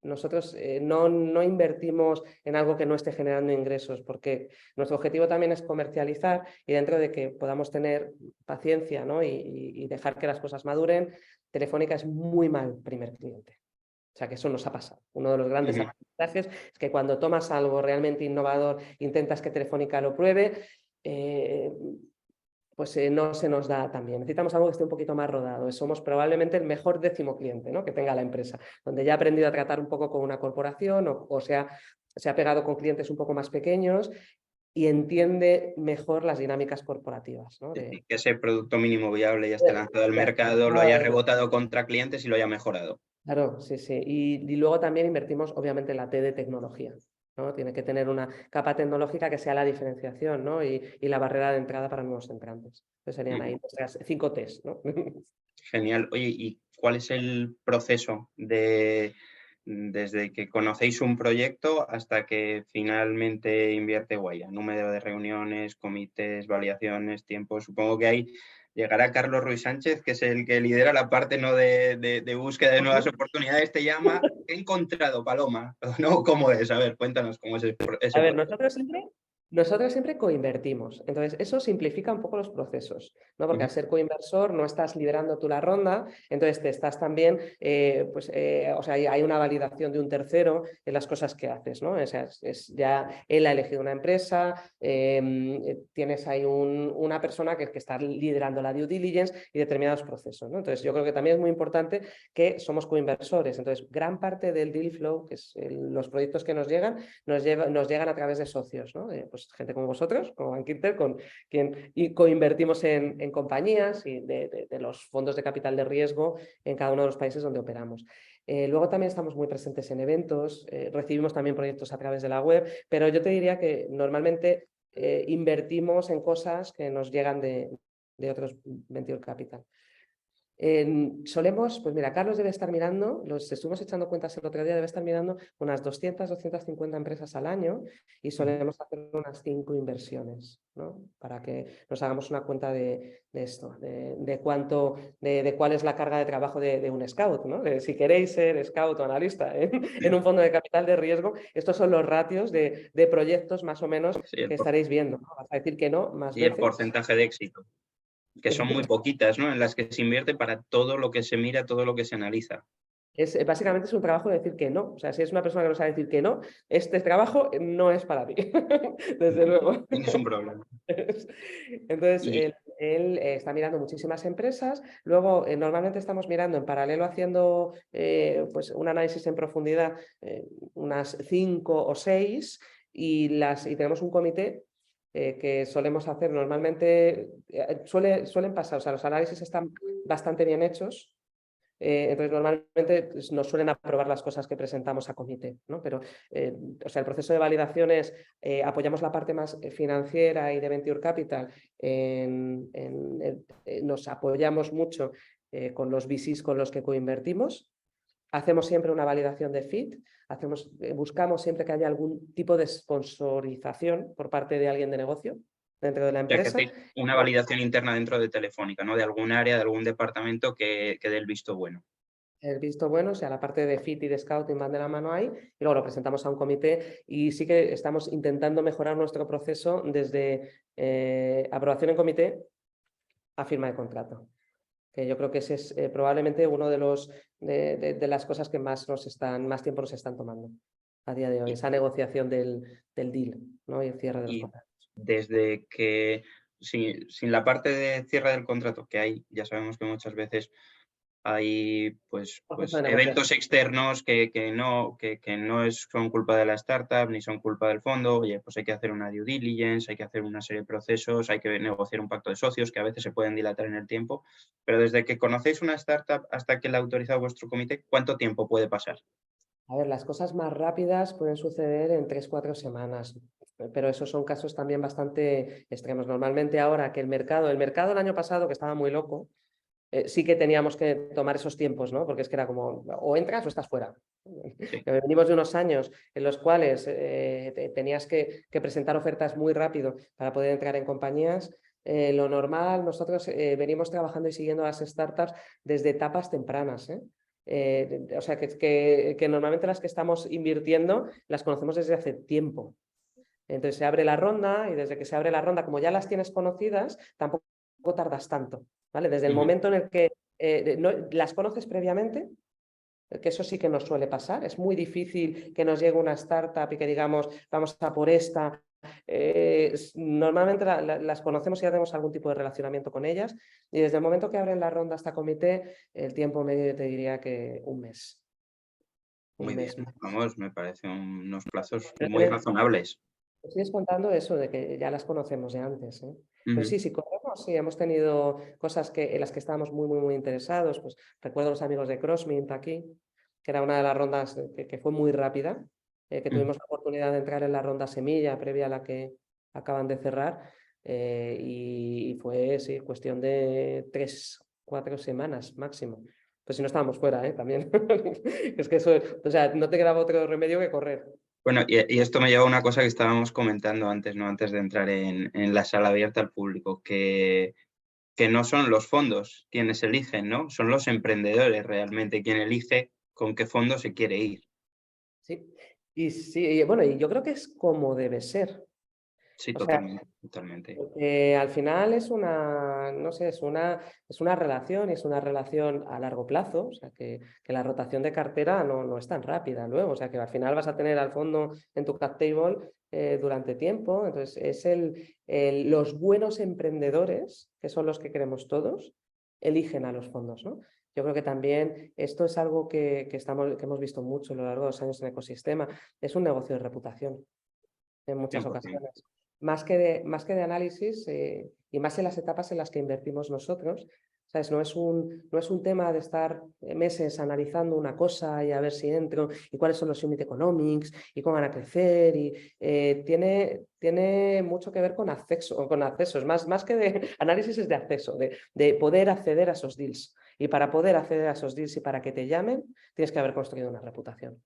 nosotros no invertimos en algo que no esté generando ingresos, porque nuestro objetivo también es comercializar y dentro de que podamos tener paciencia, ¿no? y dejar que las cosas maduren, Telefónica es muy mal primer cliente. O sea, que eso nos ha pasado. Uno de los grandes aprendizajes es que cuando tomas algo realmente innovador, intentas que Telefónica lo pruebe, pues no se nos da tan bien. Necesitamos algo que esté un poquito más rodado. Somos probablemente el mejor 10º cliente, ¿no? que tenga la empresa, donde ya ha aprendido a tratar un poco con una corporación o se ha pegado con clientes un poco más pequeños y entiende mejor las dinámicas corporativas, ¿no? Que ese producto mínimo viable ya esté lanzado al mercado, lo haya rebotado contra clientes y lo haya mejorado. Claro, sí, sí. Y luego también invertimos, obviamente, en la T de tecnología, ¿no? Tiene que tener una capa tecnológica que sea la diferenciación, ¿no? y la barrera de entrada para nuevos entrantes. Entonces serían ahí nuestras 5 Ts, ¿no? Genial. Oye, ¿y cuál es el proceso desde que conocéis un proyecto hasta que finalmente invierte Guaira? Número de reuniones, comités, validaciones, tiempo. Supongo que ahí llegará Carlos Ruiz Sánchez, que es el que lidera la parte, ¿no? de búsqueda de nuevas oportunidades. Te llama, ¿qué he encontrado, Paloma? ¿No? ¿Cómo es? A ver, cuéntanos cómo es ese A ver, proceso. nosotros siempre coinvertimos, entonces eso simplifica un poco los procesos, ¿no? Porque al ser coinversor no estás liderando tú la ronda, entonces te estás también, o sea, hay una validación de un tercero en las cosas que haces, ¿no? O sea, ya él ha elegido una empresa, tienes ahí una persona que está liderando la due diligence y determinados procesos, ¿no? Entonces yo creo que también es muy importante que somos coinversores, entonces gran parte del deal flow, que es los proyectos que nos llegan a través de socios, ¿no? Pues gente como vosotros, como Bankinter, con quien coinvertimos en compañías y de los fondos de capital de riesgo en cada uno de los países donde operamos. Luego también estamos muy presentes en eventos, recibimos también proyectos a través de la web, pero yo te diría que normalmente invertimos en cosas que nos llegan de otros venture capital. Solemos, pues mira, Carlos debe estar mirando, los estuvimos echando cuentas el otro día, debe estar mirando unas 200, 250 empresas al año y solemos hacer unas 5 inversiones, ¿no? Para que nos hagamos una cuenta de esto, de cuánto, de cuál es la carga de trabajo de un scout, ¿no? Si queréis ser scout o analista en un fondo de capital de riesgo, estos son los ratios de proyectos más o menos Sí, que estaréis viendo, ¿no? Vas a decir que no más y el veces. porcentaje de éxito, que son muy poquitas, ¿no? En las que se invierte para todo lo que se mira, todo lo que se analiza. Básicamente es un trabajo de decir que no. O sea, si es una persona que no sabe decir que no, este trabajo no es para ti, desde luego. Tienes un problema. Entonces, Y él está mirando muchísimas empresas. Luego, normalmente estamos mirando en paralelo, haciendo pues un análisis en profundidad, unas 5 o 6, y tenemos un comité que solemos hacer normalmente. Suelen pasar, o sea, los análisis están bastante bien hechos. Entonces, normalmente pues, nos suelen aprobar las cosas que presentamos a comité, ¿no? Pero, o sea, el proceso de validación es, apoyamos la parte más financiera y de Venture Capital, nos apoyamos mucho con los VCs con los que coinvertimos, hacemos siempre una validación de fit, buscamos siempre que haya algún tipo de sponsorización por parte de alguien de negocio dentro de la ya que empresa. hacéis una validación interna dentro de Telefónica, ¿no? De algún área, de algún departamento que dé el visto bueno. El visto bueno, o sea, la parte de fit y de scouting van de la mano ahí, y luego lo presentamos a un comité, y sí que estamos intentando mejorar nuestro proceso desde aprobación en comité a firma de contrato, que yo creo que ese es probablemente uno de las cosas que más tiempo nos están tomando a día de hoy, esa negociación del deal, ¿no? Y el cierre de los Y contratos. desde que, sin la parte de cierre del contrato, que hay, ya sabemos que muchas veces hay Proceso de eventos negociación. externos que no son culpa de la startup ni son culpa del fondo. Oye, pues hay que hacer una due diligence, hay que hacer una serie de procesos, hay que negociar un pacto de socios que a veces se pueden dilatar en el tiempo. Pero desde que conocéis una startup hasta que la autoriza vuestro comité, ¿cuánto tiempo puede pasar? A ver, las cosas más rápidas pueden suceder en 3-4 semanas, pero esos son casos también bastante extremos. Normalmente ahora que el mercado el año pasado, que estaba muy loco, sí que teníamos que tomar esos tiempos, ¿no? Porque es que era como, o entras o estás fuera. Sí. Venimos de unos años en los cuales tenías que presentar ofertas muy rápido para poder entrar en compañías. Lo normal, nosotros venimos trabajando y siguiendo a las startups desde etapas tempranas, ¿eh? O sea, que normalmente las que estamos invirtiendo las conocemos desde hace tiempo. Entonces se abre la ronda, y desde que se abre la ronda, como ya las tienes conocidas, tampoco tardas tanto, ¿vale? Desde el momento en el que las conoces previamente, que eso sí que nos suele pasar. Es muy difícil que nos llegue una startup y que digamos, vamos a por esta. Normalmente las conocemos y hacemos algún tipo de relacionamiento con ellas, y desde el momento que abren la ronda hasta comité, el tiempo medio te diría que un mes. Un Muy bien, mes. vamos, me parecen unos plazos Pero muy razonables. sigues contando eso de que ya las conocemos de antes, ¿eh? Pero Ujú. sí, sí, corremos, sí, hemos tenido cosas en las que estábamos muy interesados. Pues recuerdo los amigos de CrossMint aquí, que era una de las rondas que fue muy rápida, que Ujú. tuvimos la oportunidad de entrar en la ronda semilla previa a la que acaban de cerrar, y fue, sí, cuestión de 3-4 semanas máximo. Pues si no estábamos fuera, también. Es que eso, o sea, no te quedaba otro remedio que correr. Bueno, y esto me lleva a una cosa que estábamos comentando antes, ¿no? Antes de entrar en la sala abierta al público, que no son los fondos quienes eligen, ¿no? Son los emprendedores realmente quien elige con qué fondo se quiere ir. Sí, y sí, y bueno, y yo creo que es como debe ser. Sí, O sea, totalmente, totalmente. al final es una, no sé, es una relación, y es una relación a largo plazo. O sea, que la rotación de cartera no es tan rápida luego. O sea, que al final vas a tener al fondo en tu cap table durante tiempo. Entonces, los buenos emprendedores, que son los que queremos todos, eligen a los fondos, ¿no? Yo creo que también esto es algo que hemos visto mucho a lo largo de los años en el ecosistema. Es un negocio de reputación en muchas 100%. ocasiones. Más que de análisis, y más en las etapas en las que invertimos nosotros. ¿Sabes? No es un tema de estar meses analizando una cosa y a ver si entro y cuáles son los unit economics y cómo van a crecer. Y tiene mucho que ver con accesos, más que de análisis, es de acceso, de poder acceder a esos deals. Y para poder acceder a esos deals y para que te llamen, tienes que haber construido una reputación.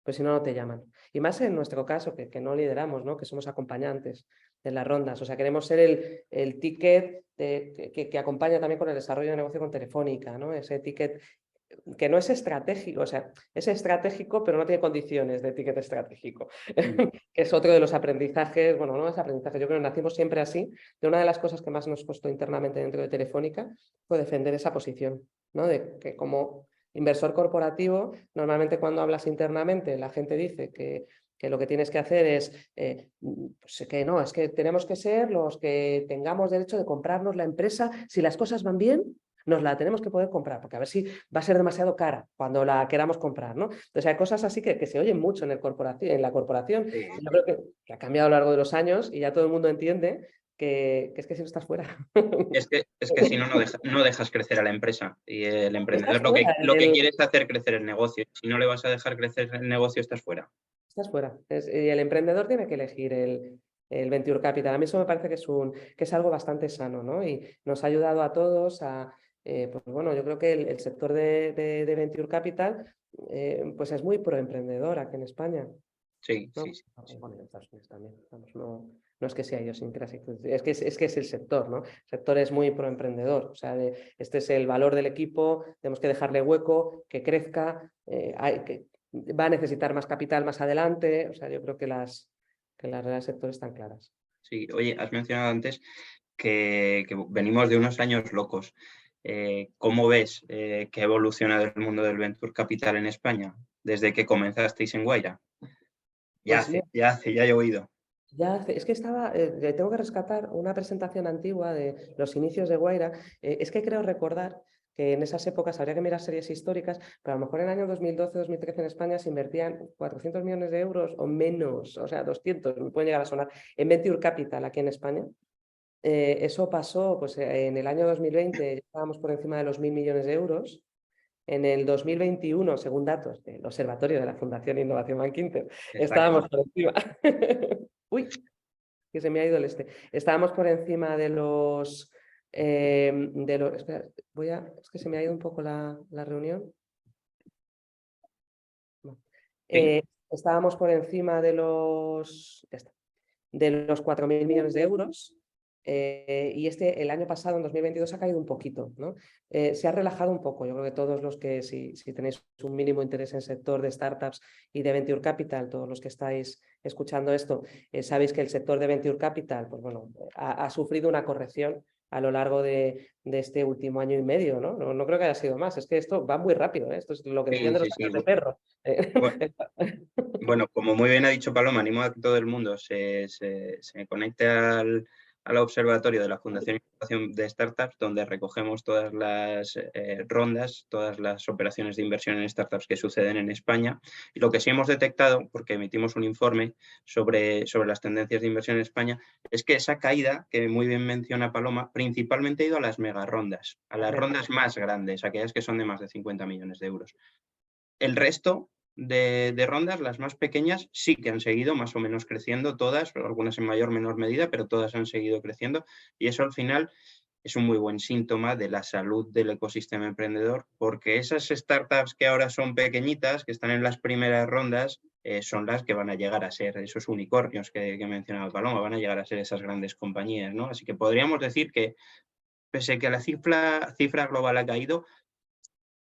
Pues si no, no te llaman. Y más en nuestro caso, que no lideramos, ¿no? Que somos acompañantes de las rondas. O sea, queremos ser el ticket que acompaña también con el desarrollo de negocio con Telefónica, ¿no? Ese ticket que no es estratégico, o sea, es estratégico, pero no tiene condiciones de ticket estratégico, Mm. que es otro de los aprendizajes. Bueno, no es aprendizaje, yo creo que nacimos siempre así. De una de las cosas que más nos costó internamente dentro de Telefónica fue defender esa posición, ¿no? De que como Inversor corporativo, normalmente cuando hablas internamente, la gente dice que lo que tienes que hacer es pues que no, es que tenemos que ser los que tengamos derecho de comprarnos la empresa. Si las cosas van bien, nos la tenemos que poder comprar, porque a ver si va a ser demasiado cara cuando la queramos comprar, ¿no? Entonces hay cosas así que se oyen mucho en la corporación. Sí. Yo creo que ha cambiado a lo largo de los años y ya todo el mundo entiende que es que si no estás fuera. Es que si no, no dejas crecer a la empresa. Y el Estás emprendedor fuera. lo que quiere es hacer crecer el negocio. Si no le vas a dejar crecer el negocio, estás fuera. Estás fuera. Y el emprendedor tiene que elegir el Venture Capital. A mí eso me parece que es algo bastante sano, ¿no? Y nos ha ayudado a todos a, pues bueno, yo creo que el sector de Venture Capital pues es muy proemprendedor aquí en España, Sí, ¿no? sí, sí. Bueno, en Estados Unidos también. Vamos, no es que sea idiosincrasia, es que es el sector, ¿no? El sector es muy proemprendedor. O sea, este es el valor del equipo, tenemos que dejarle hueco, que crezca, va a necesitar más capital más adelante. O sea, yo creo que las reglas del sector están claras. Sí, oye, has mencionado antes que venimos de unos años locos. ¿Cómo ves que ha evolucionado el mundo del Venture Capital en España desde que comenzasteis en Guaira? Pues mira, Ya he oído. es que tengo que rescatar una presentación antigua de los inicios de Guaira. Es que creo recordar que en esas épocas habría que mirar series históricas, pero a lo mejor en el año 2012-2013 en España se invertían 400 millones de euros o menos, o sea, 200, me pueden llegar a sonar, en Venture Capital aquí en España. Eso pasó, pues en el año 2020 ya estábamos por encima de los 1.000 millones de euros. En el 2021, según datos del Observatorio de la Fundación Innovación Bank Inter, Está estábamos claro. por encima. Uy, que se me ha ido el este. Estábamos por encima de los... espera, es que se me ha ido un poco la reunión. No. Sí, Estábamos por encima de los... Ya está, de los 4.000 millones de euros. Y el año pasado, en 2022, ha caído un poquito, ¿no? Se ha relajado un poco. Yo creo que todos los que, si tenéis un mínimo interés en el sector de startups y de Venture Capital, todos los que estáis escuchando esto, sabéis que el sector de Venture Capital, pues bueno, ha sufrido una corrección a lo largo de este último año y medio, ¿no? No creo que haya sido más. Es que esto va muy rápido, ¿eh? Esto es lo que decían sí, de sí, los sí. años de perro. Bueno, como muy bien ha dicho Paloma, animo a que todo el mundo se conecte al observatorio de la Fundación Innovación de Startups, donde recogemos todas las rondas, todas las operaciones de inversión en startups que suceden en España. Y lo que sí hemos detectado, porque emitimos un informe sobre las tendencias de inversión en España, es que esa caída, que muy bien menciona Paloma, principalmente ha ido a las megarondas, a las rondas más grandes, aquellas que son de más de 50 millones de euros. El resto de rondas, las más pequeñas, sí que han seguido más o menos creciendo todas, algunas en mayor o menor medida, pero todas han seguido creciendo y eso al final es un muy buen síntoma de la salud del ecosistema emprendedor, porque esas startups que ahora son pequeñitas, que están en las primeras rondas, son las que van a llegar a ser esos unicornios que mencionaba Paloma, van a llegar a ser esas grandes compañías, ¿no? Así que podríamos decir que, pese a que la cifra global ha caído,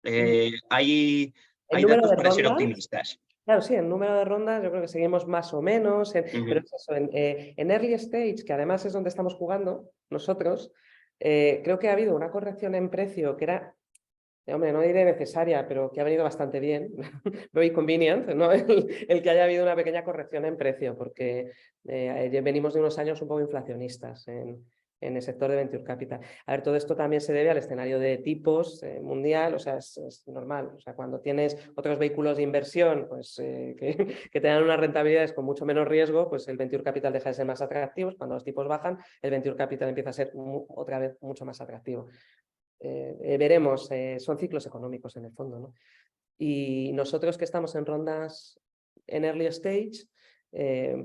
hay El hay número datos de para ser rondas. optimistas. Claro, sí, en número de rondas yo creo que seguimos más o menos, pero Ujú. es eso, en early stage, que además es donde estamos jugando nosotros, creo que ha habido una corrección en precio que era, hombre, no diré necesaria, pero que ha venido bastante bien, very convenient, ¿no? El que haya habido una pequeña corrección en precio, porque venimos de unos años un poco inflacionistas en el sector de Venture Capital. A ver, todo esto también se debe al escenario de tipos mundial, o sea, es normal. O sea, cuando tienes otros vehículos de inversión pues, que te dan unas rentabilidades con mucho menos riesgo, pues el Venture Capital deja de ser más atractivo. Cuando los tipos bajan, el Venture Capital empieza a ser otra vez mucho más atractivo. Veremos, son ciclos económicos en el fondo, ¿no? Y nosotros que estamos en rondas en early stage,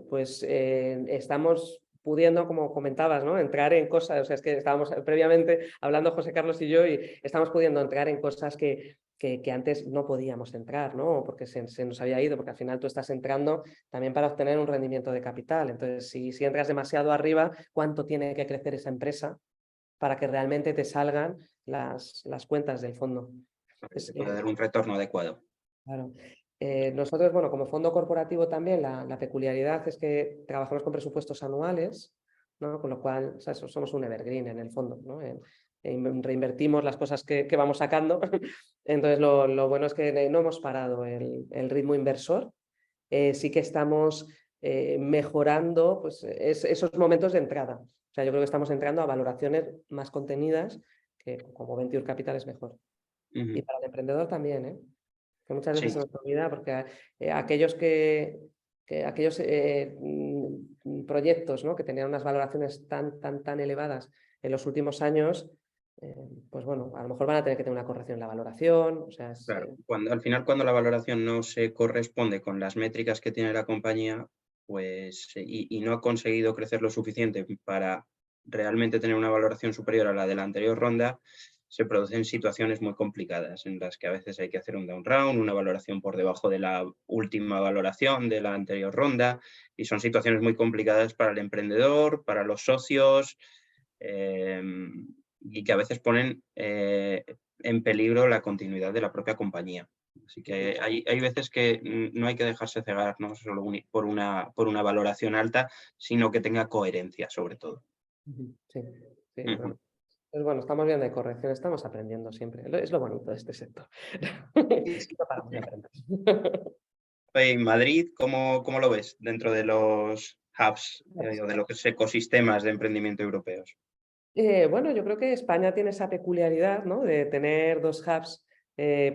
pues estamos pudiendo, como comentabas, ¿no? Entrar en cosas, o sea, es que estábamos previamente hablando José Carlos y yo y estamos pudiendo entrar en cosas que antes no podíamos entrar, ¿no? Porque se nos había ido, porque al final tú estás entrando también para obtener un rendimiento de capital. Entonces, si entras demasiado arriba, ¿cuánto tiene que crecer esa empresa para que realmente te salgan las cuentas del fondo? Se puede dar un retorno adecuado. Claro. Nosotros, bueno, como fondo corporativo también, la peculiaridad es que trabajamos con presupuestos anuales, ¿no? Con lo cual, o sea, somos un evergreen en el fondo, ¿no? reinvertimos las cosas que vamos sacando. Entonces, lo bueno es que no hemos parado el ritmo inversor. Sí que estamos mejorando pues, esos momentos de entrada. O sea, yo creo que estamos entrando a valoraciones más contenidas, que como Venture Capital es mejor. Y para el emprendedor también, ¿eh? Que muchas veces Sí, se nos olvida, porque aquellos proyectos, ¿no?, que tenían unas valoraciones tan elevadas en los últimos años, pues bueno, a lo mejor van a tener que tener una corrección en la valoración. O sea, claro. Al final, cuando la valoración no se corresponde con las métricas que tiene la compañía, pues, y no ha conseguido crecer lo suficiente para realmente tener una valoración superior a la de la anterior ronda, se producen situaciones muy complicadas en las que a veces hay que hacer un down round, una valoración por debajo de la última valoración de la anterior ronda, y son situaciones muy complicadas para el emprendedor, para los socios, y que a veces ponen en peligro la continuidad de la propia compañía. Así que hay veces que no hay que dejarse cegar, no solo por una valoración alta, sino que tenga coherencia sobre todo. sí, Ujú. pues bueno, estamos viendo de corrección, estamos aprendiendo siempre. Es lo bonito de este sector. Sí, sí. No paramos de aprender. En Madrid, ¿cómo lo ves dentro de los hubs o de los ecosistemas de emprendimiento europeos? Bueno, yo creo que España tiene esa peculiaridad, ¿no?, de tener dos hubs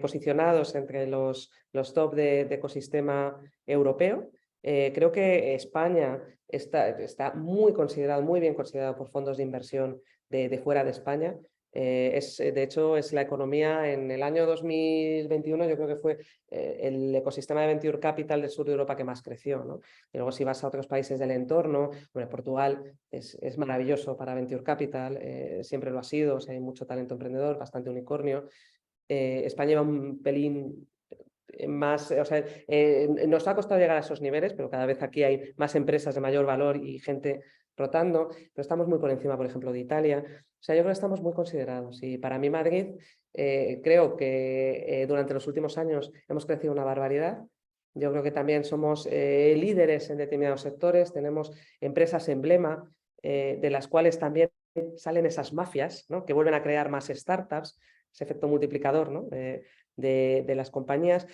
posicionados entre los top de ecosistema europeo. Creo que España está muy considerado, muy bien considerado por fondos de inversión de fuera de España. De hecho, es la economía en el año 2021, yo creo que fue el ecosistema de Venture Capital del sur de Europa que más creció, ¿no? Y luego si vas a otros países del entorno, bueno, Portugal es maravilloso para Venture Capital, siempre lo ha sido, o sea, hay mucho talento emprendedor, bastante unicornio. España lleva un pelín más, o sea, nos ha costado llegar a esos niveles, pero cada vez aquí hay más empresas de mayor valor y gente rotando, pero estamos muy por encima, por ejemplo, de Italia. O sea, yo creo que estamos muy considerados, y para mí Madrid, creo que durante los últimos años hemos crecido una barbaridad. Yo creo que también somos líderes en determinados sectores, tenemos empresas emblema, de las cuales también salen esas mafias, ¿no?, que vuelven a crear más startups, ese efecto multiplicador, ¿no?, de las compañías.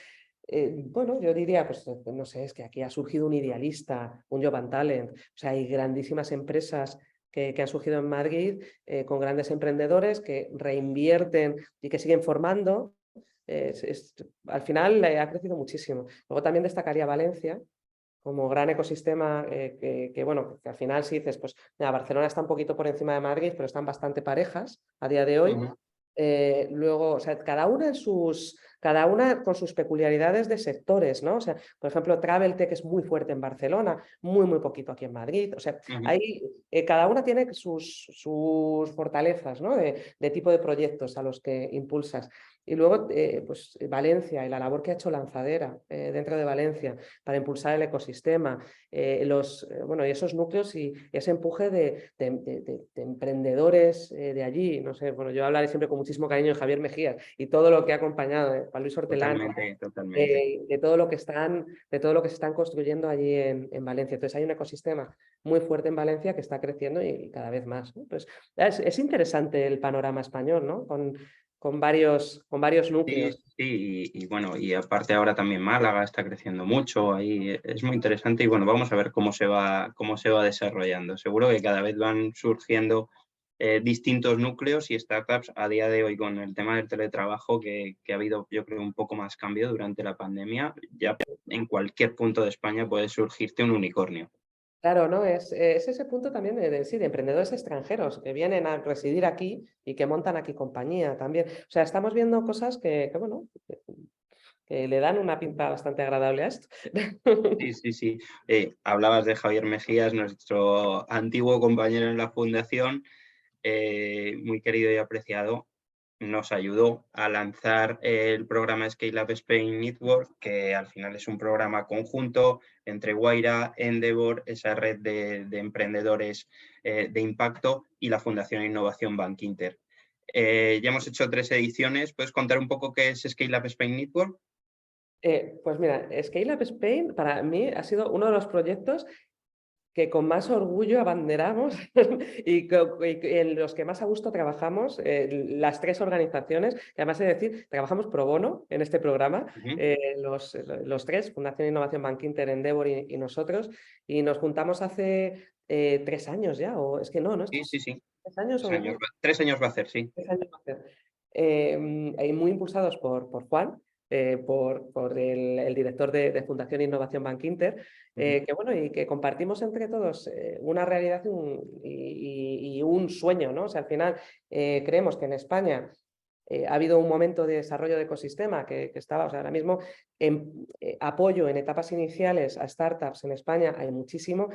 Bueno, yo diría, pues no sé, es que aquí ha surgido un Idealista, un Job and Talent. O sea, hay grandísimas empresas que han surgido en Madrid con grandes emprendedores que reinvierten y que siguen formando. Al final ha crecido muchísimo. Luego también destacaría Valencia como gran ecosistema, bueno, que al final si dices, pues mira, Barcelona está un poquito por encima de Madrid, pero están bastante parejas a día de hoy. Ujú. Luego, o sea, cada una con sus peculiaridades de sectores, ¿no? O sea, por ejemplo, Traveltech es muy fuerte en Barcelona, muy poquito aquí en Madrid. O sea, Ujú. hay, cada una tiene sus fortalezas, ¿no?, de tipo de proyectos a los que impulsas. Y luego, pues Valencia y la labor que ha hecho Lanzadera dentro de Valencia para impulsar el ecosistema, bueno, y esos núcleos y ese empuje de emprendedores de allí. No sé, bueno, yo hablaré siempre con muchísimo cariño de Javier Mejías y todo lo que ha acompañado, Juan Luis Hortelano, Totalmente, totalmente. de todo lo que se están construyendo allí en Valencia. Entonces hay un ecosistema muy fuerte en Valencia que está creciendo y cada vez más, ¿no? Pues es interesante el panorama español, ¿no? Con varios Sí, núcleos. sí, y bueno, y aparte ahora también Málaga está creciendo mucho, ahí es muy interesante y bueno, vamos a ver cómo se va desarrollando. Seguro que cada vez van surgiendo distintos núcleos y startups a día de hoy con el tema del teletrabajo que ha habido, yo creo, un poco más cambio durante la pandemia. Ya en cualquier punto de España puede surgirte un unicornio. Claro, ¿no? Es ese punto también sí, de emprendedores extranjeros que vienen a residir aquí y que montan aquí compañía también. O sea, estamos viendo cosas bueno, que le dan una pinta bastante agradable a esto. Sí, sí, sí. Hablabas de Javier Mejías, nuestro antiguo compañero en la fundación, muy querido y apreciado, nos ayudó a lanzar el programa Scale Up Spain Network, que al final es un programa conjunto entre Guaira, Endeavor, esa red de emprendedores de impacto, y la Fundación Innovación Bank Inter. Ya hemos hecho 3 ediciones. ¿Puedes contar un poco qué es Scale Up Spain Network? Pues mira, Scale Up Spain para mí ha sido uno de los proyectos que con más orgullo abanderamos y en los que más a gusto trabajamos, las tres organizaciones, que además he de decir, trabajamos pro bono en este programa, los tres, Fundación Innovación Bankinter, Endeavor y nosotros, y nos juntamos hace 3 años ya, o es que no, Sí, sí, sí. 3 años 3 años va a hacer, sí. 3 años va a hacer. Muy impulsados por Juan, por el director de Fundación Innovación Bankinter, que bueno, y que compartimos entre todos una realidad y un sueño, ¿no? O sea, al final creemos que en España ha habido un momento de desarrollo de ecosistema que estaba, o sea, ahora mismo en apoyo en etapas iniciales a startups en España hay muchísima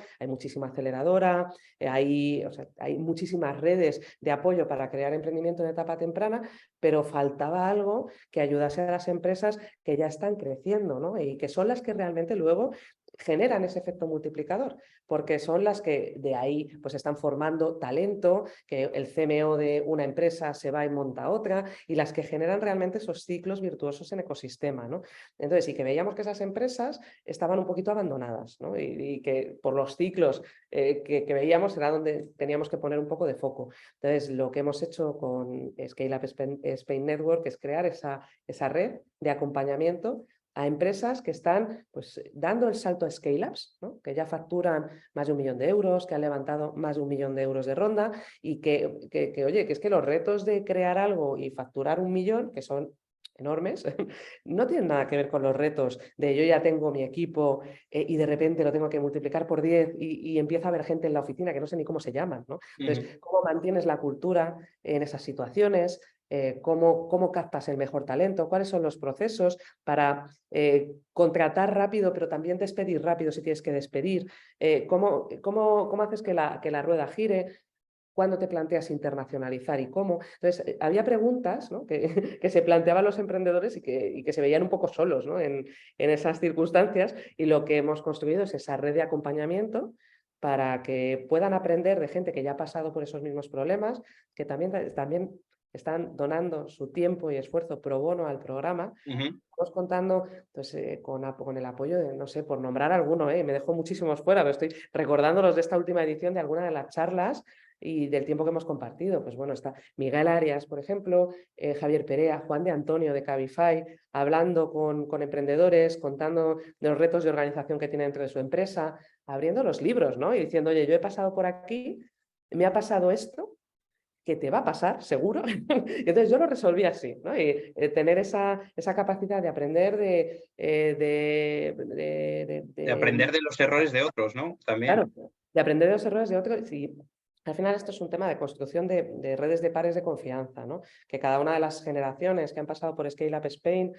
aceleradora, o sea, hay muchísimas redes de apoyo para crear emprendimiento en etapa temprana, pero faltaba algo que ayudase a las empresas que ya están creciendo, ¿no? Y que son las que realmente luego generan ese efecto multiplicador, porque son las que de ahí pues están formando talento, que el CMO de una empresa se va y monta otra, y las que generan realmente esos ciclos virtuosos en ecosistema, ¿no? Entonces, y que veíamos que esas empresas estaban un poquito abandonadas, ¿no? Y que por los ciclos que veíamos era donde teníamos que poner un poco de foco. Entonces, lo que hemos hecho con Scale Up Spain Network es crear esa red de acompañamiento a empresas que están pues, dando el salto a scale-ups, ¿no? Que ya facturan más de 1 millón de euros, que han levantado más de 1 millón de euros de ronda y oye, que es que los retos de crear algo y facturar 1 millón, que son enormes, no tienen nada que ver con los retos de yo ya tengo mi equipo y de repente lo tengo que multiplicar por 10 y empieza a haber gente en la oficina que no sé ni cómo se llaman, ¿no? Entonces, ¿cómo mantienes la cultura en esas situaciones? Cómo captas el mejor talento, cuáles son los procesos para contratar rápido, pero también despedir rápido si tienes que despedir, cómo haces que la rueda gire, cuándo te planteas internacionalizar y cómo. Entonces, había preguntas, ¿no? que se planteaban los emprendedores y que se veían un poco solos, ¿no? en esas circunstancias, y lo que hemos construido es esa red de acompañamiento para que puedan aprender de gente que ya ha pasado por esos mismos problemas, que también están donando su tiempo y esfuerzo pro bono al programa. Estamos contando pues, con el apoyo de, no sé, por nombrar alguno, me dejo muchísimos fuera, pero estoy recordándolos de esta última edición de alguna de las charlas y del tiempo que hemos compartido. Pues bueno, está Miguel Arias, por ejemplo, Javier Perea, Juan de Antonio de Cabify, hablando con emprendedores, contando de los retos de organización que tiene dentro de su empresa, abriendo los libros, ¿no? Y diciendo, oye, yo he pasado por aquí, me ha pasado esto, que te va a pasar, seguro. Entonces yo lo resolví así, ¿no? Y tener esa capacidad de aprender De aprender de los errores de otros, ¿no? También. claro, de aprender de los errores de otros. Y al final esto es un tema de construcción de redes de pares de confianza, ¿no? Que cada una de las generaciones que han pasado por Scale Up Spain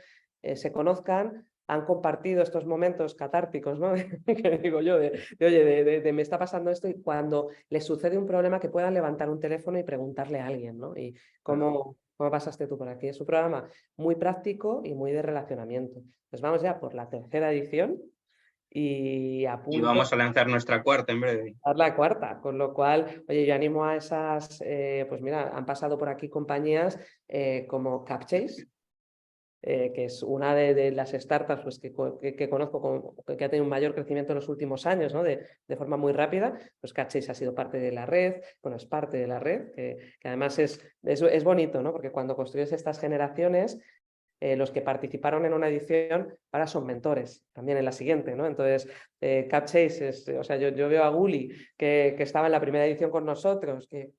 se conozcan, han compartido estos momentos catárticos, ¿no? Que digo yo, oye, me está pasando esto, y cuando les sucede un problema que puedan levantar un teléfono y preguntarle a alguien, ¿no? Y cómo pasaste tú por aquí. Es un programa muy práctico y muy de relacionamiento. Pues vamos ya por la tercera edición y a Y punto vamos a lanzar nuestra cuarta en breve. dar la cuarta, con lo cual, oye, yo animo a esas, pues mira, han pasado por aquí compañías como Capchase, que es una de las startups pues, que conozco que ha tenido un mayor crecimiento en los últimos años, ¿no? de forma muy rápida. Pues Capchase ha sido parte de la red, bueno, es parte de la red, que además es bonito, ¿no? Porque cuando construyes estas generaciones, los que participaron en una edición ahora son mentores también en la siguiente, ¿no? Entonces, Capchase o sea, yo veo a Guli que estaba en la primera edición con nosotros, que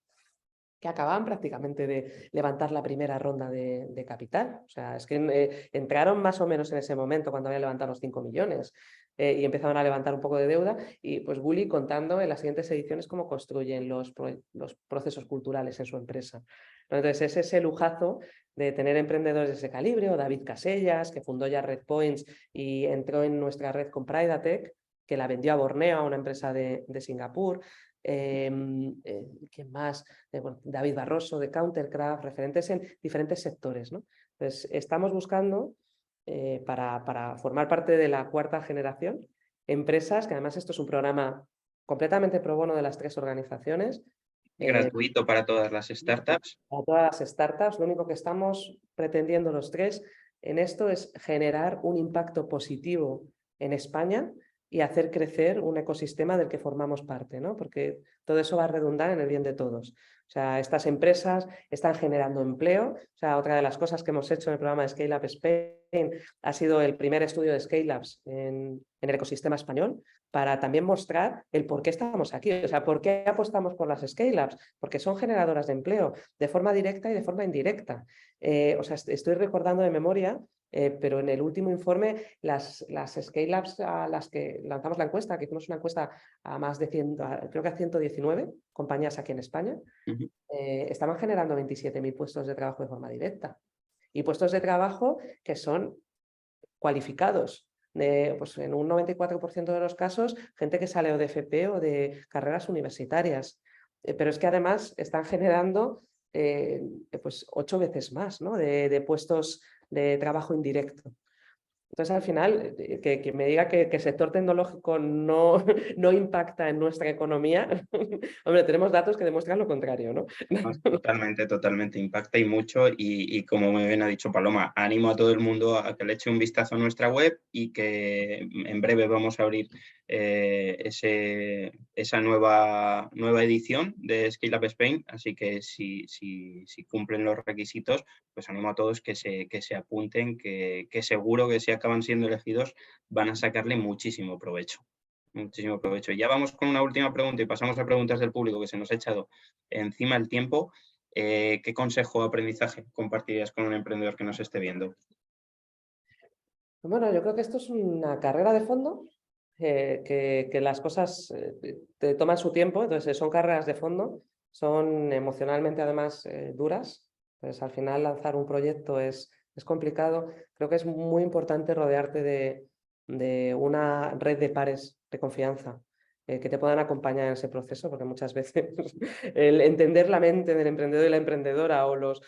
acababan prácticamente de levantar la primera ronda de capital. O sea, es que entraron más o menos en ese momento cuando habían levantado los 5 millones y empezaron a levantar un poco de deuda, y pues Guli contando en las siguientes ediciones cómo construyen los procesos culturales en su empresa. Entonces, es ese lujazo de tener emprendedores de ese calibre, o David Casellas, que fundó ya Red Points y entró en nuestra red con Pridatech, que la vendió a Borneo, a una empresa de Singapur. ¿Quién más? Bueno, David Barroso de Countercraft, referentes en diferentes sectores, ¿no? Entonces, estamos buscando para formar parte de la cuarta generación empresas, que además esto es un programa completamente pro bono de las tres organizaciones. Gratuito para todas las startups. Para todas las startups, lo único que estamos pretendiendo los tres en esto es generar un impacto positivo en España y hacer crecer un ecosistema del que formamos parte, ¿no? Porque todo eso va a redundar en el bien de todos. O sea, estas empresas están generando empleo. O sea, otra de las cosas que hemos hecho en el programa de Scale Up Spain ha sido el primer estudio de Scale Ups en el ecosistema español, para también mostrar el por qué estamos aquí. O sea, por qué apostamos por las Scale Ups, porque son generadoras de empleo de forma directa y de forma indirecta. O sea, estoy recordando de memoria, pero en el último informe, las Scale Ups a las que lanzamos la encuesta, que hicimos una encuesta a más de 100, creo que a 119 compañías aquí en España, estaban generando 27.000 puestos de trabajo de forma directa. Y puestos de trabajo que son cualificados. Pues en un 94% de los casos, gente que sale o de FP o de carreras universitarias. Pero es que además están generando pues 8 veces más, ¿no? de puestos de trabajo indirecto. Entonces, al final, que me diga que el sector tecnológico no, no impacta en nuestra economía, hombre, tenemos datos que demuestran lo contrario, ¿no? Totalmente, totalmente, impacta y mucho y como muy bien ha dicho Paloma, animo a todo el mundo a que le eche un vistazo a nuestra web y que en breve vamos a abrir esa nueva edición de Scale Up Spain, así que si cumplen los requisitos, pues animo a todos que se apunten, que seguro que si acaban siendo elegidos van a sacarle muchísimo provecho. Muchísimo provecho. Ya vamos con una última pregunta y pasamos a preguntas del público que se nos ha echado encima el tiempo. ¿Qué consejo o aprendizaje compartirías con un emprendedor que nos esté viendo? Bueno, yo creo que esto es una carrera de fondo, que las cosas te toman su tiempo, entonces son carreras de fondo, son emocionalmente además duras, entonces al final lanzar un proyecto es complicado. Creo que es muy importante rodearte de una red de pares de confianza que te puedan acompañar en ese proceso, porque muchas veces el entender la mente del emprendedor y la emprendedora o los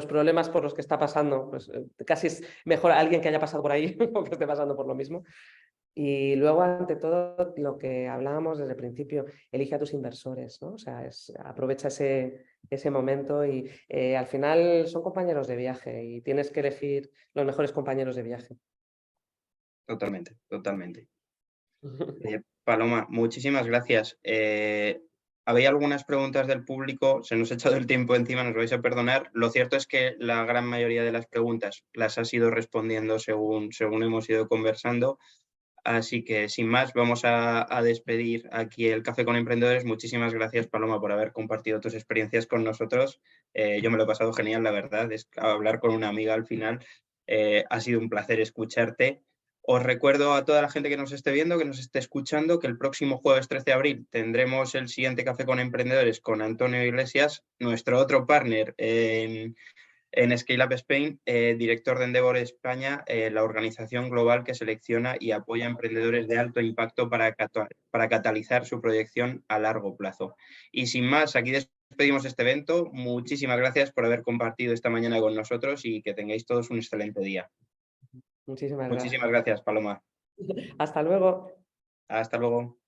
problemas por los que está pasando, pues casi es mejor alguien que haya pasado por ahí o que esté pasando por lo mismo. Y luego, ante todo, lo que hablábamos desde el principio, elige a tus inversores, ¿no? O sea, aprovecha ese momento y al final son compañeros de viaje y tienes que elegir los mejores compañeros de viaje. Totalmente, totalmente. Paloma, muchísimas gracias. Había algunas preguntas del público, se nos ha echado el tiempo encima, nos vais a perdonar. Lo cierto es que la gran mayoría de las preguntas las has ido respondiendo según hemos ido conversando. Así que, sin más, vamos a despedir aquí el Café con Emprendedores. Muchísimas gracias, Paloma, por haber compartido tus experiencias con nosotros. Yo me lo he pasado genial, la verdad. Es hablar con una amiga al final. Ha sido un placer escucharte. Os recuerdo a toda la gente que nos esté viendo, que nos esté escuchando, que el próximo jueves 13 de abril tendremos el siguiente Café con Emprendedores con Antonio Iglesias, nuestro otro partner en Scale Up Spain, director de Endeavor España, la organización global que selecciona y apoya a emprendedores de alto impacto para catalizar su proyección a largo plazo. Y sin más, aquí despedimos este evento. Muchísimas gracias por haber compartido esta mañana con nosotros y que tengáis todos un excelente día. Muchísimas gracias. Muchísimas gracias, Paloma. Hasta luego. Hasta luego.